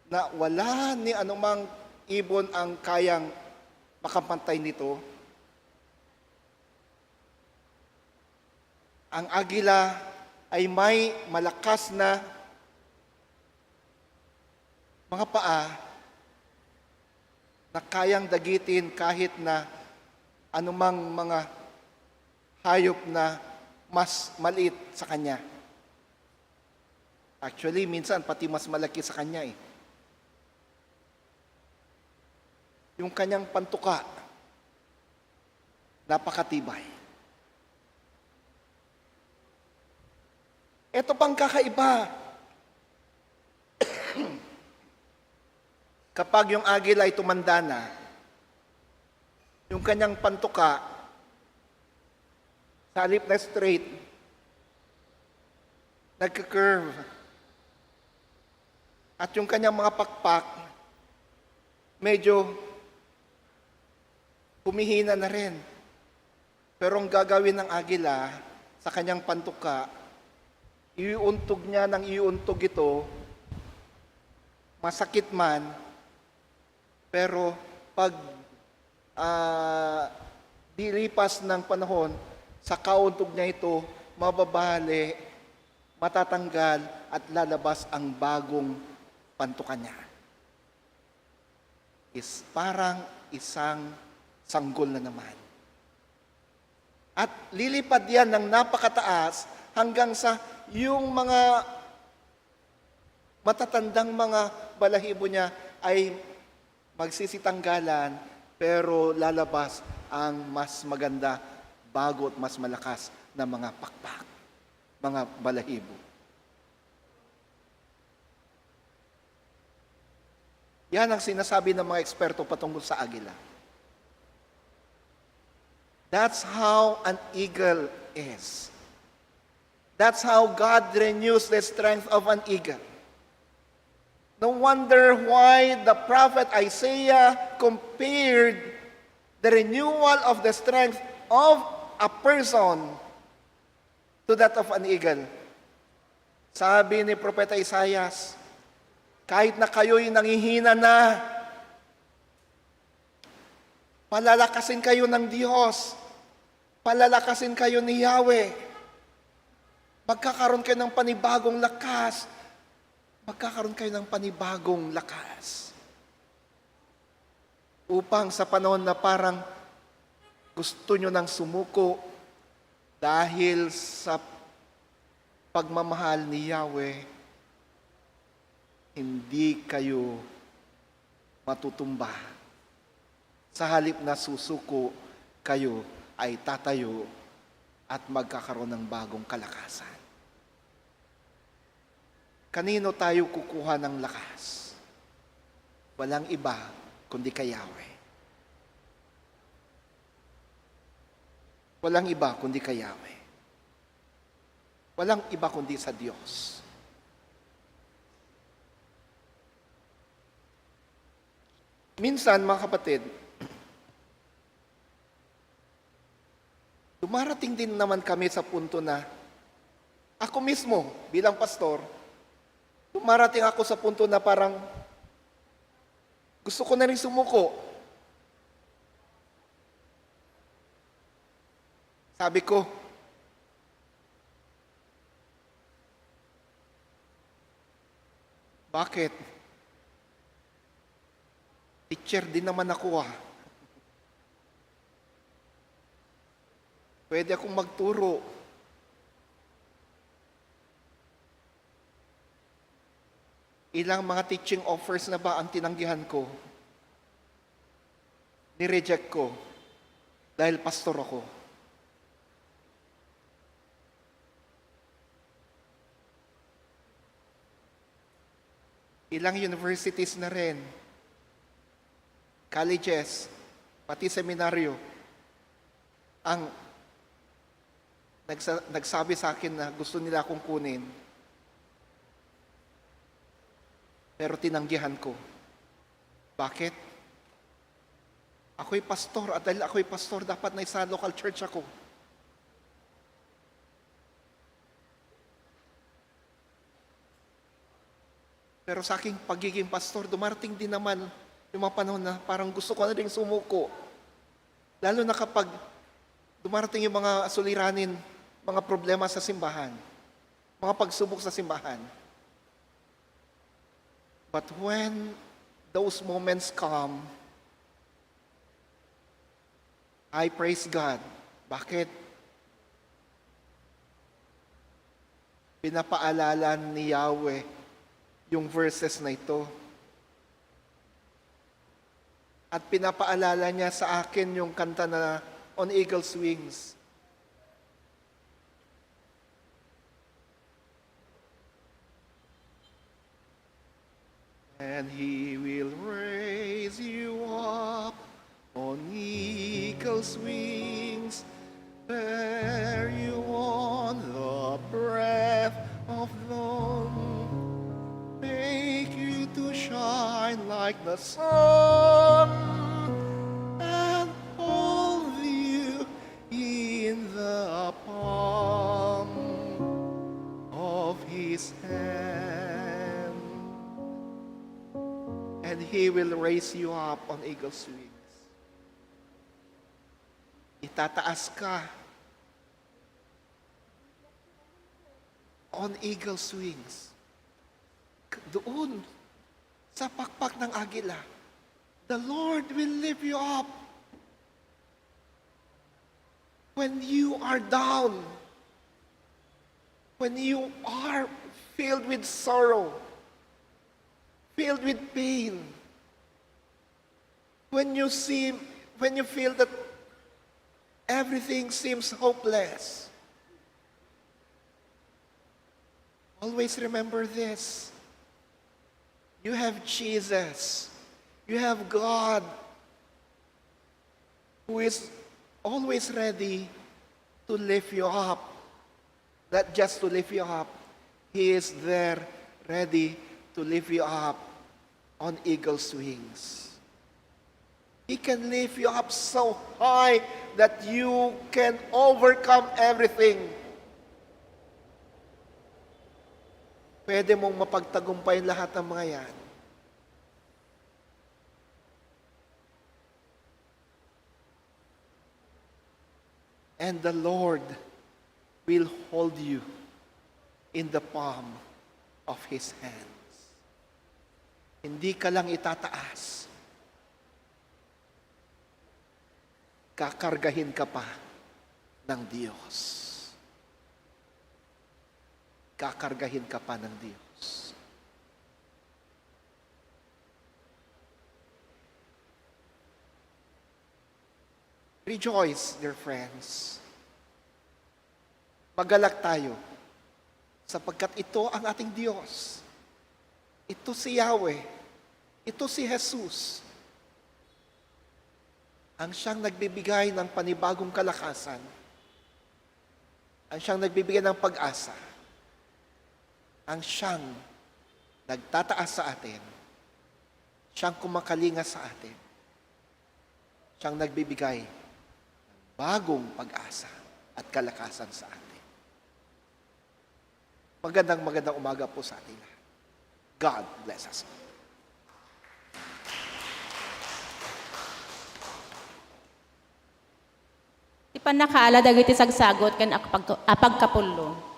na wala ni anumang ibon ang kayang makapantay nito. Ang agila ay may malakas na mga paa na kayang dagitin kahit na anumang mga hayop na mas maliit sa kanya. Actually, minsan pati mas malaki sa kanya eh. Yung kanyang pantuka, napakatibay. Ito pang kakaiba. Kapag yung agila ay tumanda na, yung kanyang pantuka, sa halip na straight, nagka-curve. At yung kanyang mga pakpak, medyo humihina na rin. Pero ang gagawin ng agila sa kanyang pantuka, iuuntog niya ng iuuntog ito, masakit man, pero pag dilipas ng panahon, sa kauntog niya ito, mababali, matatanggal, at lalabas ang bagong pantuka niya. Is parang isang sanggol na naman. At lilipad yan ng napakataas hanggang sa yung mga matatandang mga balahibo niya ay magsisitanggalan, pero lalabas ang mas maganda, bago at mas malakas na mga pakpak, mga balahibo. Yan ang sinasabi ng mga eksperto patungkol sa agila. That's how an eagle is. That's how God renews the strength of an eagle. No wonder why the prophet Isaiah compared the renewal of the strength of a person to that of an eagle. Sabi ni Propeta Isaias, kahit na kayo'y nangihina na, palalakasin kayo ng Diyos, palalakasin kayo ni Yahweh, magkakaroon kayo ng panibagong lakas, magkakaroon kayo ng panibagong lakas. Upang sa panahon na parang gusto nyo nang sumuko dahil sa pagmamahal ni Yahweh, hindi kayo matutumba. Sa halip na susuko, kayo ay tatayo at magkakaroon ng bagong kalakasan. Kanino tayo kukuha ng lakas? Walang iba kundi kay Yahweh. Walang iba kundi kay Yahweh. Walang iba kundi sa Diyos. Minsan, mga kapatid, dumarating din naman kami sa punto na ako mismo, bilang pastor, dumarating ako sa punto na parang gusto ko na rin sumuko. Sabi ko, bakit? Teacher din naman ako ah. Pwede akong magturo. Ilang mga teaching offers na ba ang tinanggihan ko? Ni-reject ko dahil pastor ako. Ilang universities na rin, colleges, pati seminaryo, ang nagsabi sa akin na gusto nila akong kunin. Pero tinanggihan ko. Bakit? Ako'y pastor, at dahil ako'y pastor, dapat na isa local church ako. Pero sa aking pagiging pastor, dumarating din naman yung mga panahon na parang gusto ko na rin sumuko. Lalo na kapag dumarating yung mga suliranin, mga problema sa simbahan, mga pagsubok sa simbahan. But when those moments come, I praise God. Bakit? Pinapaalala ni Yahweh yung verses na ito. At pinapaalala niya sa akin yung kanta na On Eagle's Wings. And He will raise you up on eagle's wings, bear you on the breath of dawn, make you to shine like the sun, and hold you in the palm of His hand. And He will raise you up on eagle's wings. Itataas ka on eagle's wings. Doon, sa pakpak ng agila, the Lord will lift you up. When you are down, when you are filled with sorrow, filled with pain, when you feel that everything seems hopeless, always remember this. You have Jesus. You have God who is always ready to lift you up. Not just to lift you up, He is there ready to lift you up on eagle's wings. He can lift you up so high that you can overcome everything. Pwede mong mapagtagumpay lahat ng mga yan. And the Lord will hold you in the palm of His hands. Hindi ka lang itataas. Kakargahin ka pa ng Diyos. Kakargahin ka pa ng Diyos. Rejoice, dear friends. Magalak tayo sapagkat ito ang ating Diyos. Ito si Yahweh. Ito si Jesus. Ang siyang nagbibigay ng panibagong kalakasan. Ang siyang nagbibigay ng pag-asa. Ang siyang nagtataas sa atin. Siyang kumakalinga sa atin. Siyang nagbibigay ng bagong pag-asa at kalakasan sa atin. Magandang umaga po sa atin lahat. God bless us. Ipanakaala dagiti sagsagot ken apagkapullo.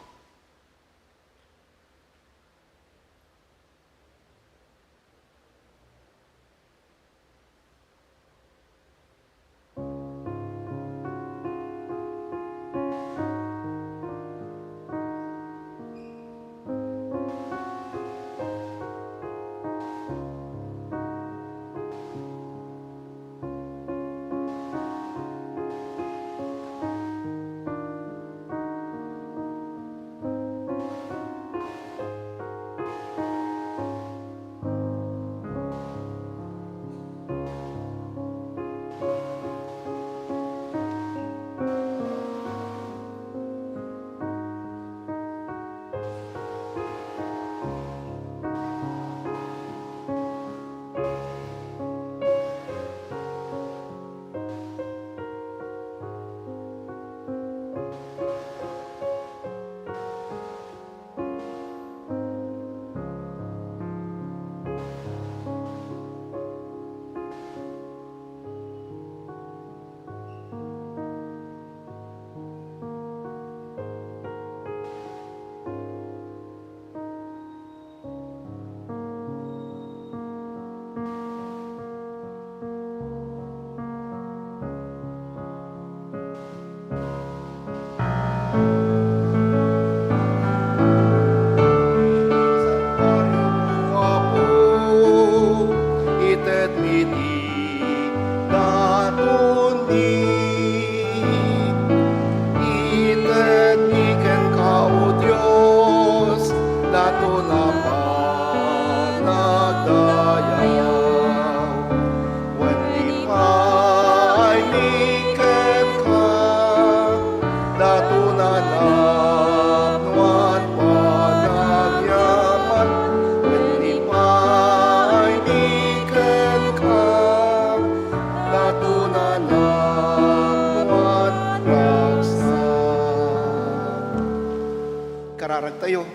Kararag tayo.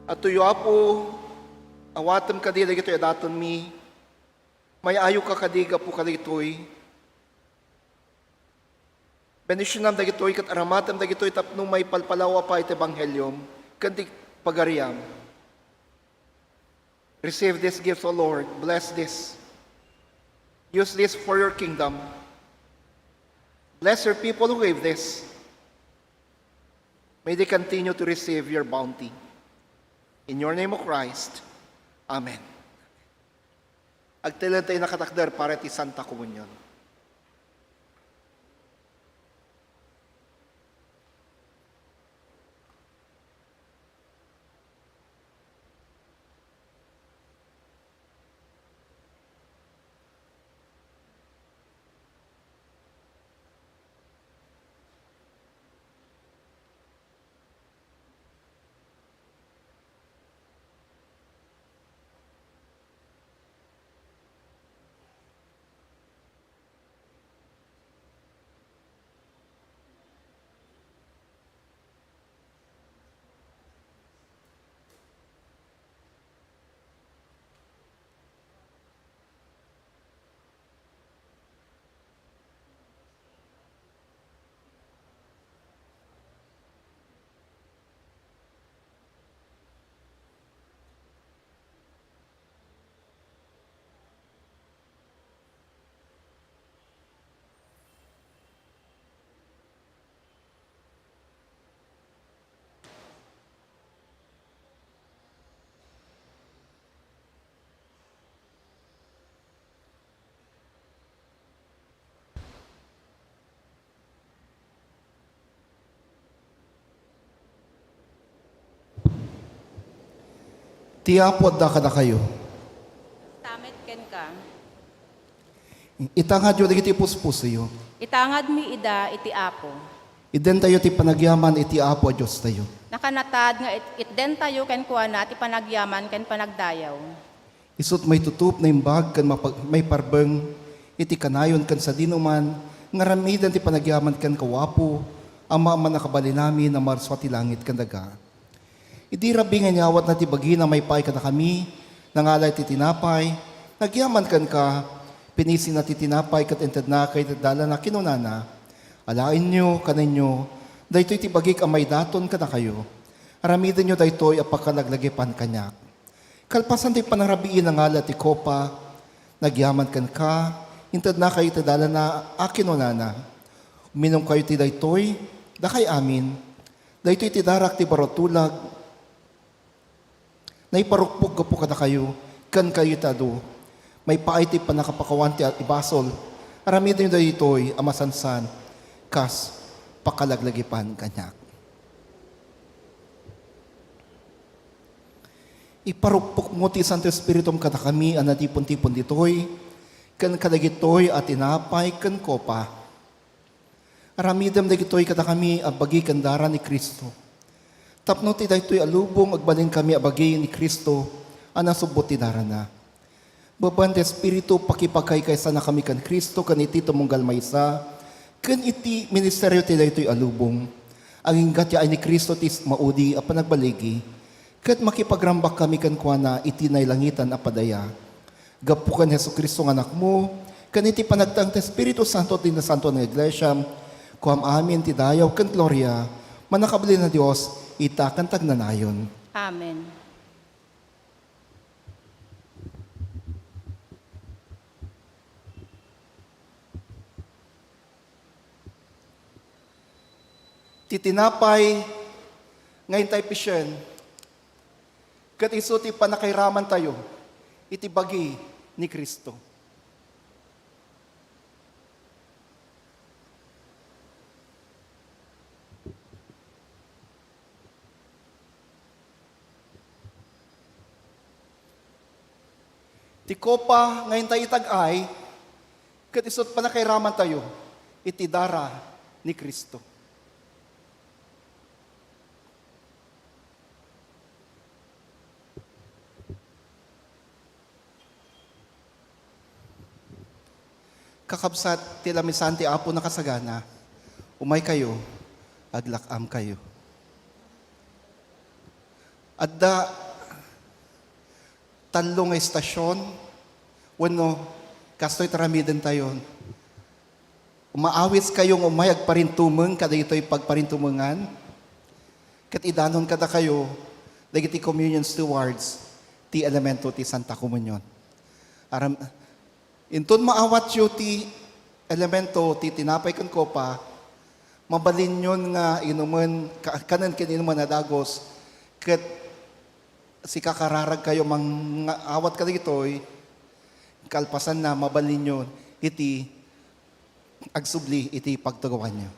At tuyo apo, awatam kadila gito'y adaton mi, may ayo ka kadiga po kadito'y, benisyonan dagito'y kat aramatam dagito'y tapno may palpalawa pa iti Evanghelium, kandik pagariam. Receive this gift, O Lord. Bless this. Use this for your kingdom. Bless your people who gave this. May they continue to receive your bounty. In your name, O Christ. Amen. Agtilan tayo nakatakder para ti Santa Comunion. Tiapod da kada kayo. Tamet ken ka. Itangad yun iti puspuso yo. Itangad mi ida iti apo. Iden tayo ti panagyaman iti apo a Diyos tayo. Nakanatad nga itden tayo ken kuana ti panagyaman ken panagdayaw. Isut may tutup na imbag kan may parbeng iti kanayon kan sa dinuman nga ramidan ti panagyaman kan kawapo ama man nakabali namin na marswa ti langit kan daga. Idi rabi nga nyawat na ti bagi na may pay kada kami nangalay ti tinapay nagyaman kan ka pinisi na ti tinapay kat ented na kay dala na kinunana alain nyo kaninyo daytoy ti bagik amay daton kada kayo aramidan nyo daytoy apakalaglagipan kanyak. Kalpasan ti panarabiin ang ala ti kopa, nagyaman kan ka, intad na kayo tadala na akin o nana. Uminom kayo ti daytoy, dakay amin. Daytoy ti darak ti barotulag, naiparukpog po kada kayo, kan kayo tado. May paay ti panakapakawan ti ibasol, aramid nyo daytoy, amasansan, kas, pakalaglagipan kanyak. Iparupok mo ti Santo Espiritum kada kami anatipon-tipon ditoy, kan kadagitoy at tinapay kan kopa. Aramidam dagitoy kada kami abagi kan dara ni Kristo. Tapno ti daytoy alubong agbalin kami abagi ni Kristo anasubot ti dara na. Baban ti Espiritu pakipakay kaysa na kami kan Kristo kan iti tumunggal maysa, kan iti ministeryo ti daytoy alubong. Ang ingat ya ay ni Kristo ti maudi a panagbaligi. Kat makipagrambak kami kan kuana iti nailangitan a padaya. Gapukan Hesu Kristo ng anak mo, kan iti panagtang ti Espiritu Santo ti na Santo ng Iglesia, kuam amin ti dayaw kan gloria, manakabali na Diyos, ita kan tagnanayon. Amen. Titinapay, ngayon tayo pisyen, kat iso ti panakairaman tayo, iti bagi ni Kristo. Ti kopa, ngayon tayo itag-ay, kat isot panakairaman tayo, iti dara ni Kristo. Kakabsat tila misanti apo nakasagana, umay kayo, aglakam kayo. Adda talong nga estasyon, wano, kastoy taramiden tayo. Umaawits kayong umay agparintumeng, kada ito'y pagparintumengan. Kat idanon kada kayo, dagiti communion stewards, ti elemento ti Santa Comunion. Aram, inton maawat yo ti elemento, ti tinapay kan kopa, mabalin yun nga inuman, kanan kininuman na dagos, kat si kakararag kayo mga awat ka dito'y, kalpasan na mabalin yun, iti agsubli, iti pagtugawan nyo.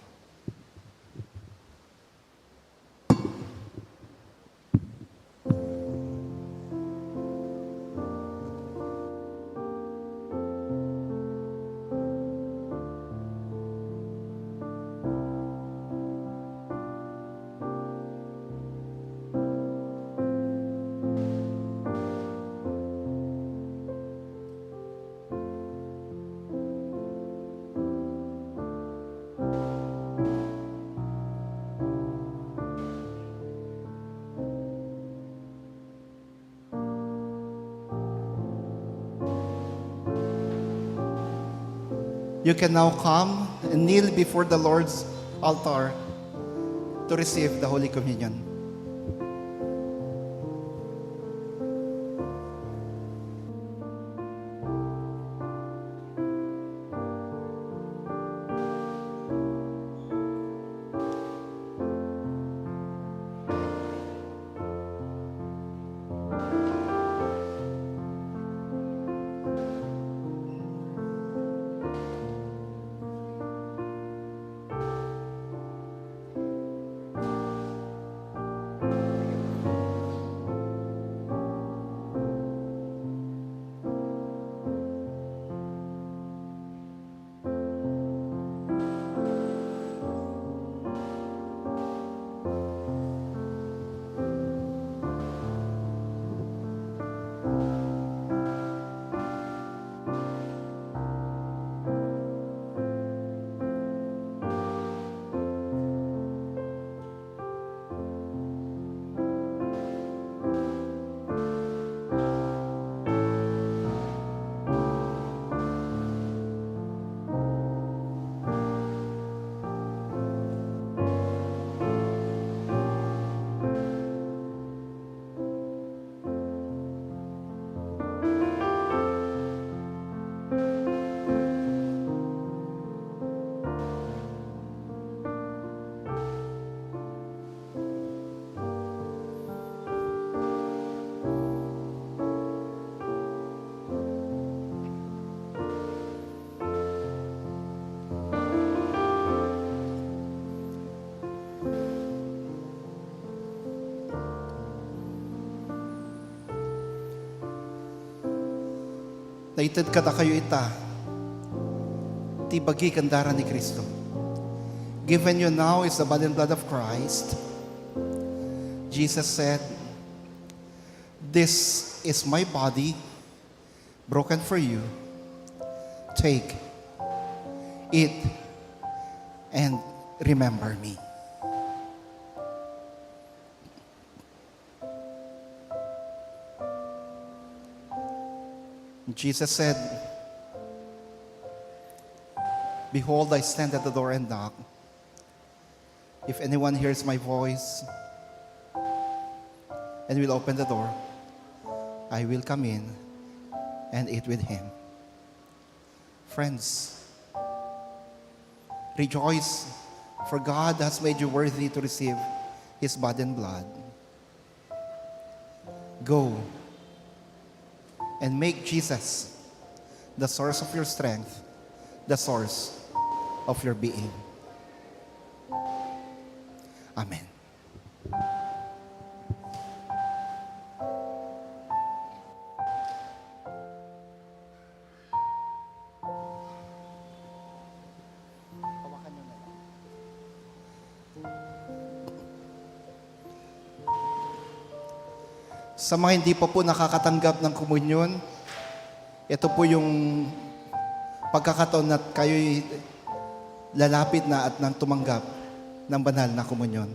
You can now come and kneel before the Lord's altar to receive the Holy Communion. Naited kada kayo ita, ti bagi kandara ni Kristo. Given you now is the body and blood of Christ. Jesus said, "This is my body broken for you. Take, eat, and remember me." Jesus said, "Behold, I stand at the door and knock. If anyone hears my voice and will open the door, I will come in and eat with him." Friends, rejoice, for God has made you worthy to receive his body and blood. Go and make Jesus the source of your strength, the source of your being. Amen. Sa mga hindi pa po nakakatanggap ng komunyon, ito po yung pagkakataon na kayo'y lalapit na at nang tumanggap ng banal na komunyon.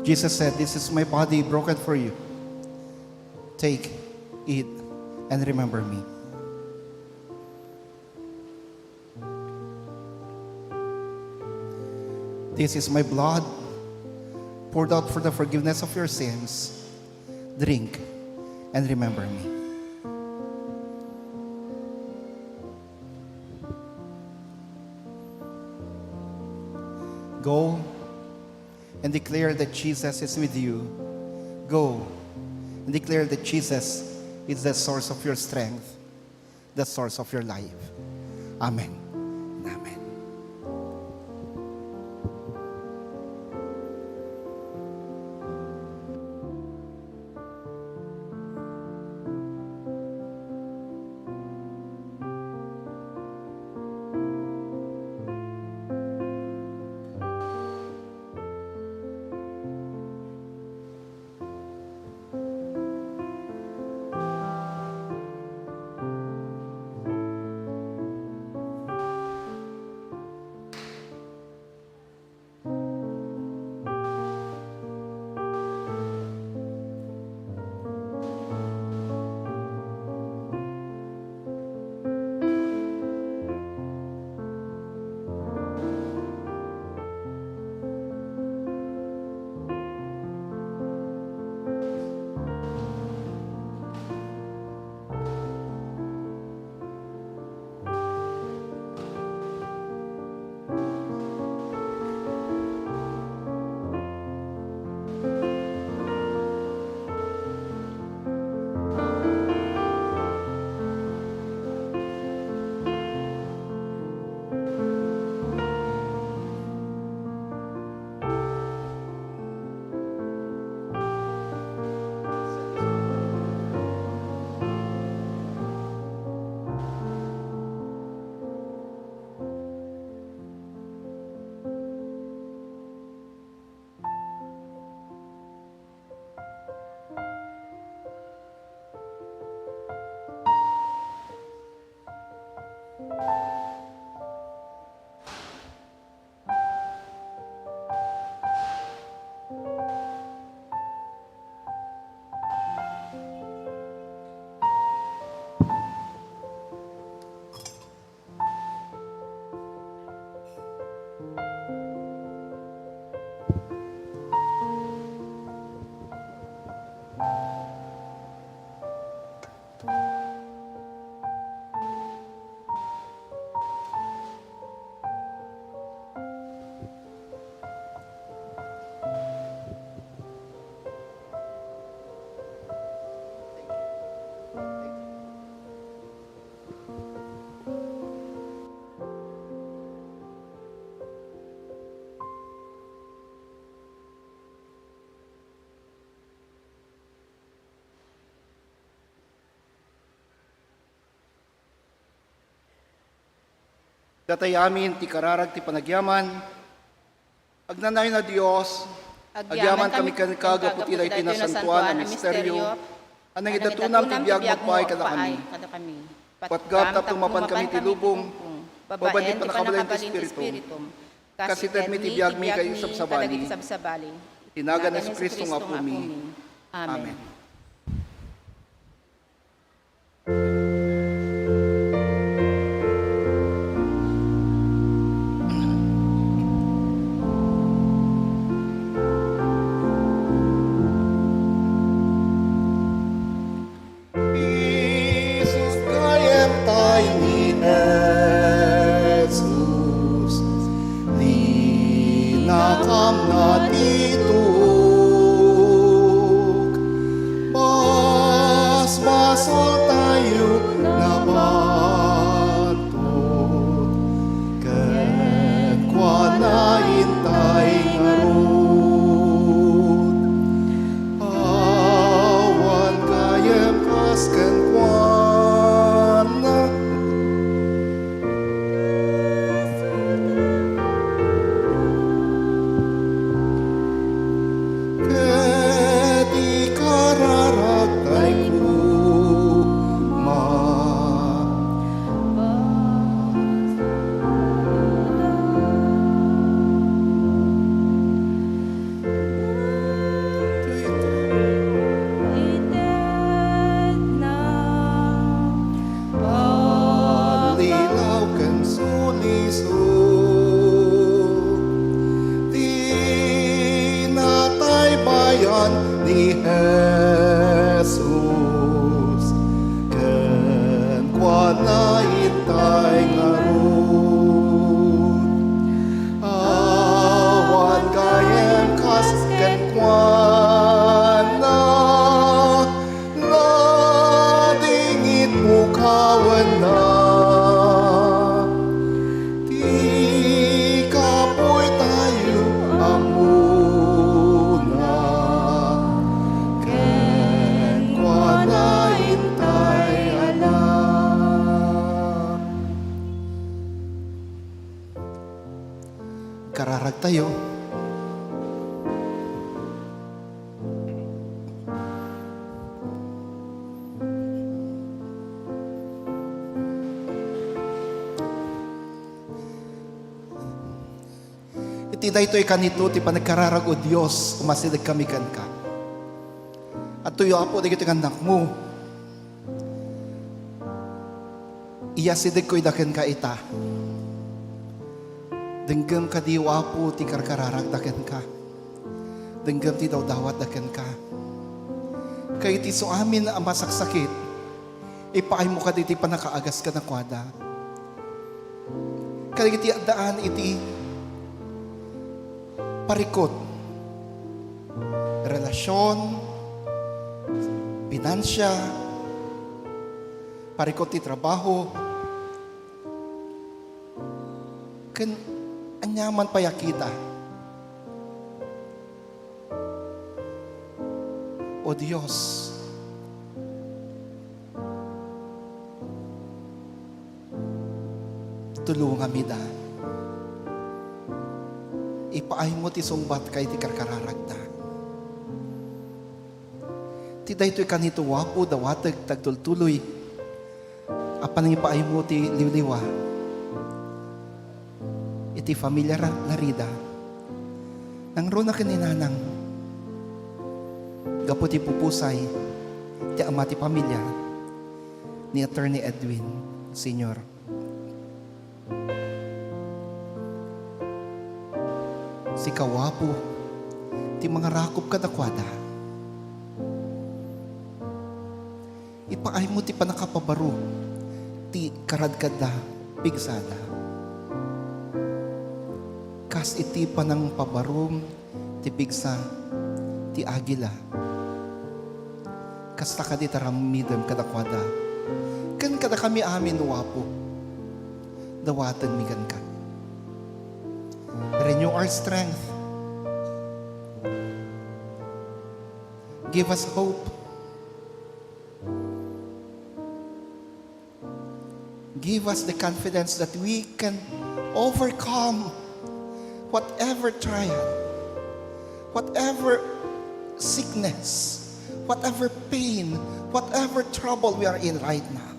Jesus said, "This is my body broken for you. Take, eat, and remember me." "This is my blood poured out for the forgiveness of your sins. Drink and remember me." Go and declare that Jesus is with you. Go and declare that Jesus is the source of your strength, the source of your life. Amen. Amen. Datayamin ti kararag ti panagyaman. Agnanay na Dios, agyaman kami kanikaga puti dahi tinasantuan ang misteryo. Anang idatunam ti biyag magpaay kada kami. Patgab taptumapan kami ti lubong. Babandi pa nakabalin ti Espiritu. Kasi ted mi ti biyag mi kayo sabsabali. Tinagan na si Kristo nga po mi. Amen. Jesus, kayem tayo ni Jesus, linakam na tituk, basol tayo na batot, ket kwa na intay ngarod, awan kayem kasken kwa na ket ikararagtay kuma. Lilaw kan suliso, di natay bayan ni Jesus, ken kwa na intay ngarod, awan kayem kas ken kwa na dingit mukawan na. Di kapoy tayo amuna, ken kwa na intay anak. Kararag tayo. Iti daytoy kanito ti panagkararag o Dios umasidag kami kan ka. At tuyo apo di kiti anak mo. Iya sidag ko'y daken ka ita. Denggam ka di wapo ti karkararag daken ka. Denggam ti daw dawat daken ka. Kay ti so amin ang masaksakit, ipaay mo ka di ti panakaagas ka na kwada. Kaya iti daan iti parikot, relasyon, pinansya, parikot ti trabaho, ken anyaman payakita. O Diyos, tulungan mi da. Ipaay mo ti sungbat kay ti karkararagda. Ti daytoy kanito wapo dawatag tagtultuloy. Apan ipaay mo ti liwliwa. Iti familia narida. Nang ro na kaninanang gapo ti pupusay ti ama ti pamilya ni Attorney Edwin Sr. Si kawapo, ti mga rakop kadakwada. Ipaay mo ti panakapabaro, ti karadkada, pigsada. Kas iti panang pabarom, ti pigsa, ti agila. Kas takadi taramidem kadakwada. Kan kada kami amin wapo, dawatan migan ka. Renew our strength. Give us hope. give us the confidence that we can overcome whatever trial, whatever sickness, whatever pain, whatever trouble we are in right now.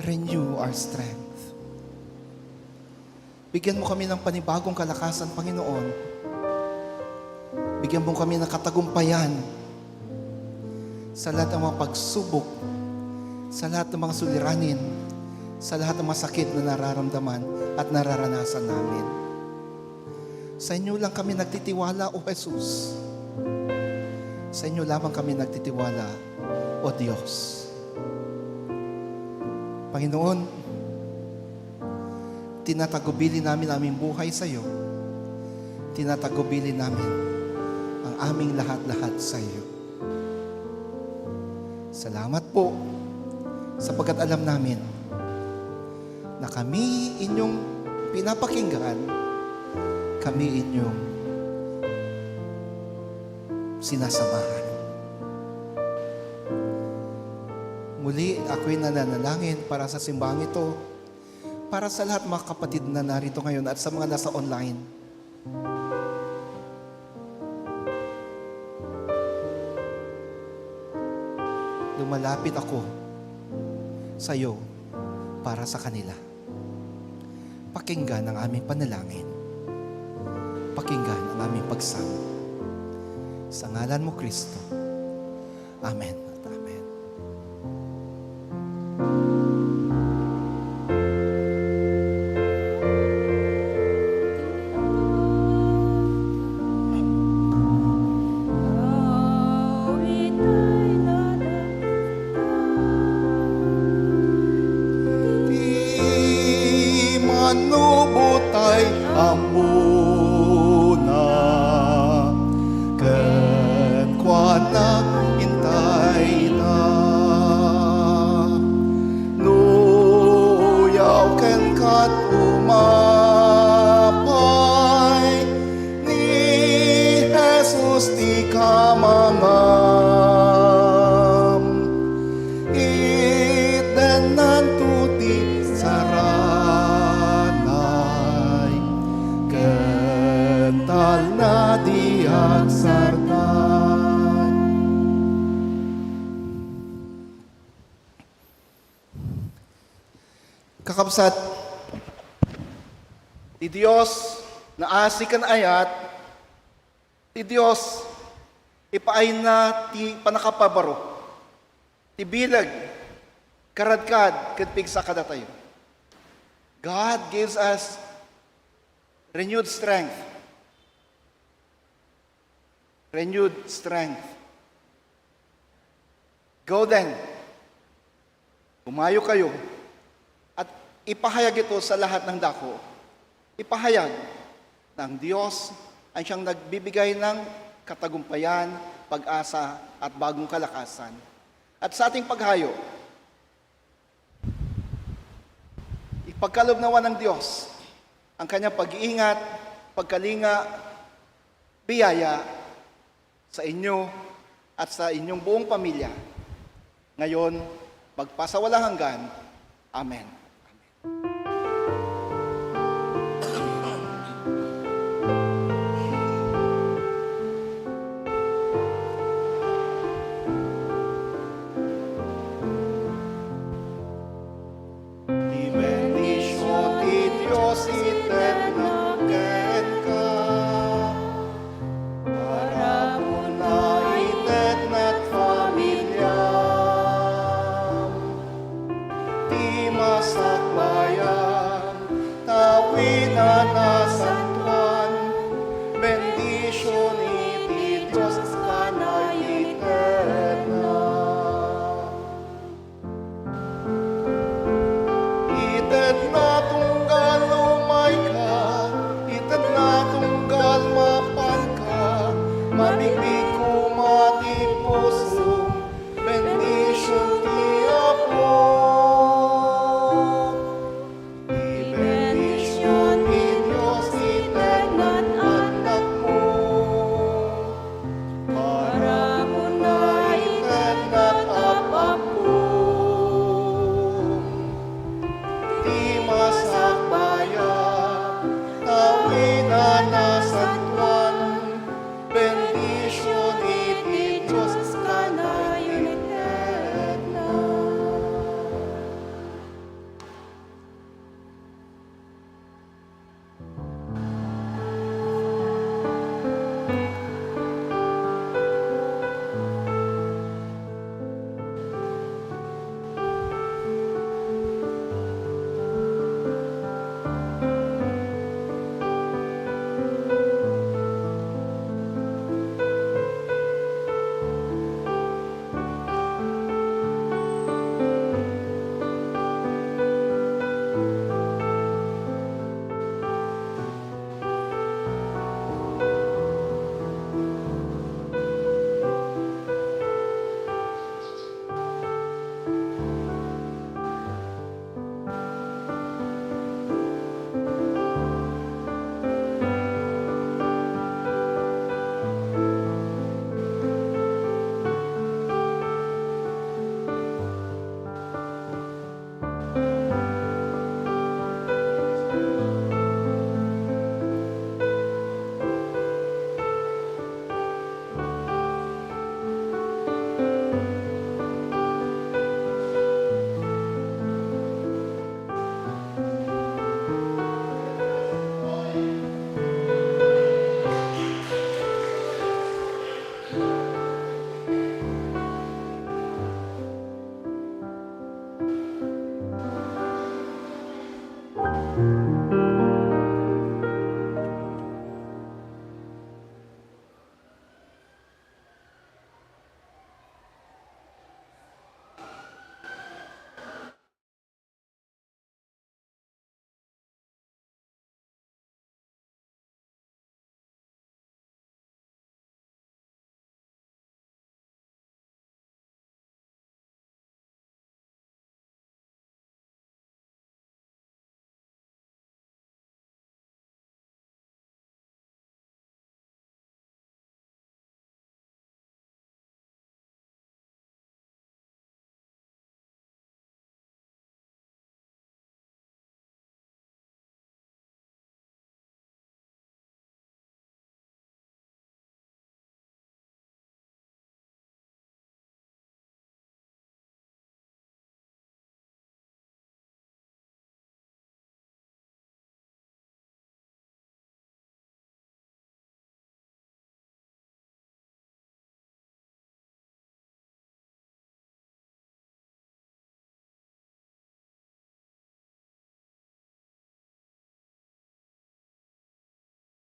Renew our strength. Bigyan mo kami ng panibagong kalakasan, Panginoon. Bigyan mo kami ng katagumpayan sa lahat ng mga pagsubok, sa lahat ng mga suliranin, sa lahat ng masakit na nararamdaman at nararanasan namin. Sa inyo lang kami nagtitiwala, O Jesus. Sa inyo lamang kami nagtitiwala, O Diyos. Panginoon, tinatagubili namin ang aming buhay sa iyo. Tinatagubili namin ang aming lahat-lahat sa iyo. Salamat po sapagkat alam namin na kami inyong pinapakinggan, kami inyong sinasamahan. Muli, ako'y nananalangin para sa simbahang ito, para sa lahat mga kapatid na narito ngayon at sa mga nasa online. Lumalapit ako sa iyo para sa kanila. Pakinggan ang aming panalangin. Pakinggan ang aming pagsamo. Sa ngalan mo, Kristo. Amen at amen. Di manubutay ang muna, ken kwa na intay na. Nuyaw ken kat umapay, ni Jesus di ka mangam. Itenan tuti saranay, kental na di agsartan. Kakabsat, Ti Dios na asikan ayat, ti Dios ipaay na ti panakapabaro, ti bilag, karadkad, kadpigsa kada tayo. God gives us renewed strength. Renewed strength. Go then. Umayo kayo at ipahayag ito sa lahat ng dako. Ipahayag na ang Diyos ay siyang nagbibigay ng katagumpayan, pag-asa at bagong kalakasan. At sa ating paghayo, ipagkalubnawan ng Diyos ang kanyang pag-iingat, pagkalinga, biyaya sa inyo at sa inyong buong pamilya. Ngayon, magpasawalang hanggan. Amen.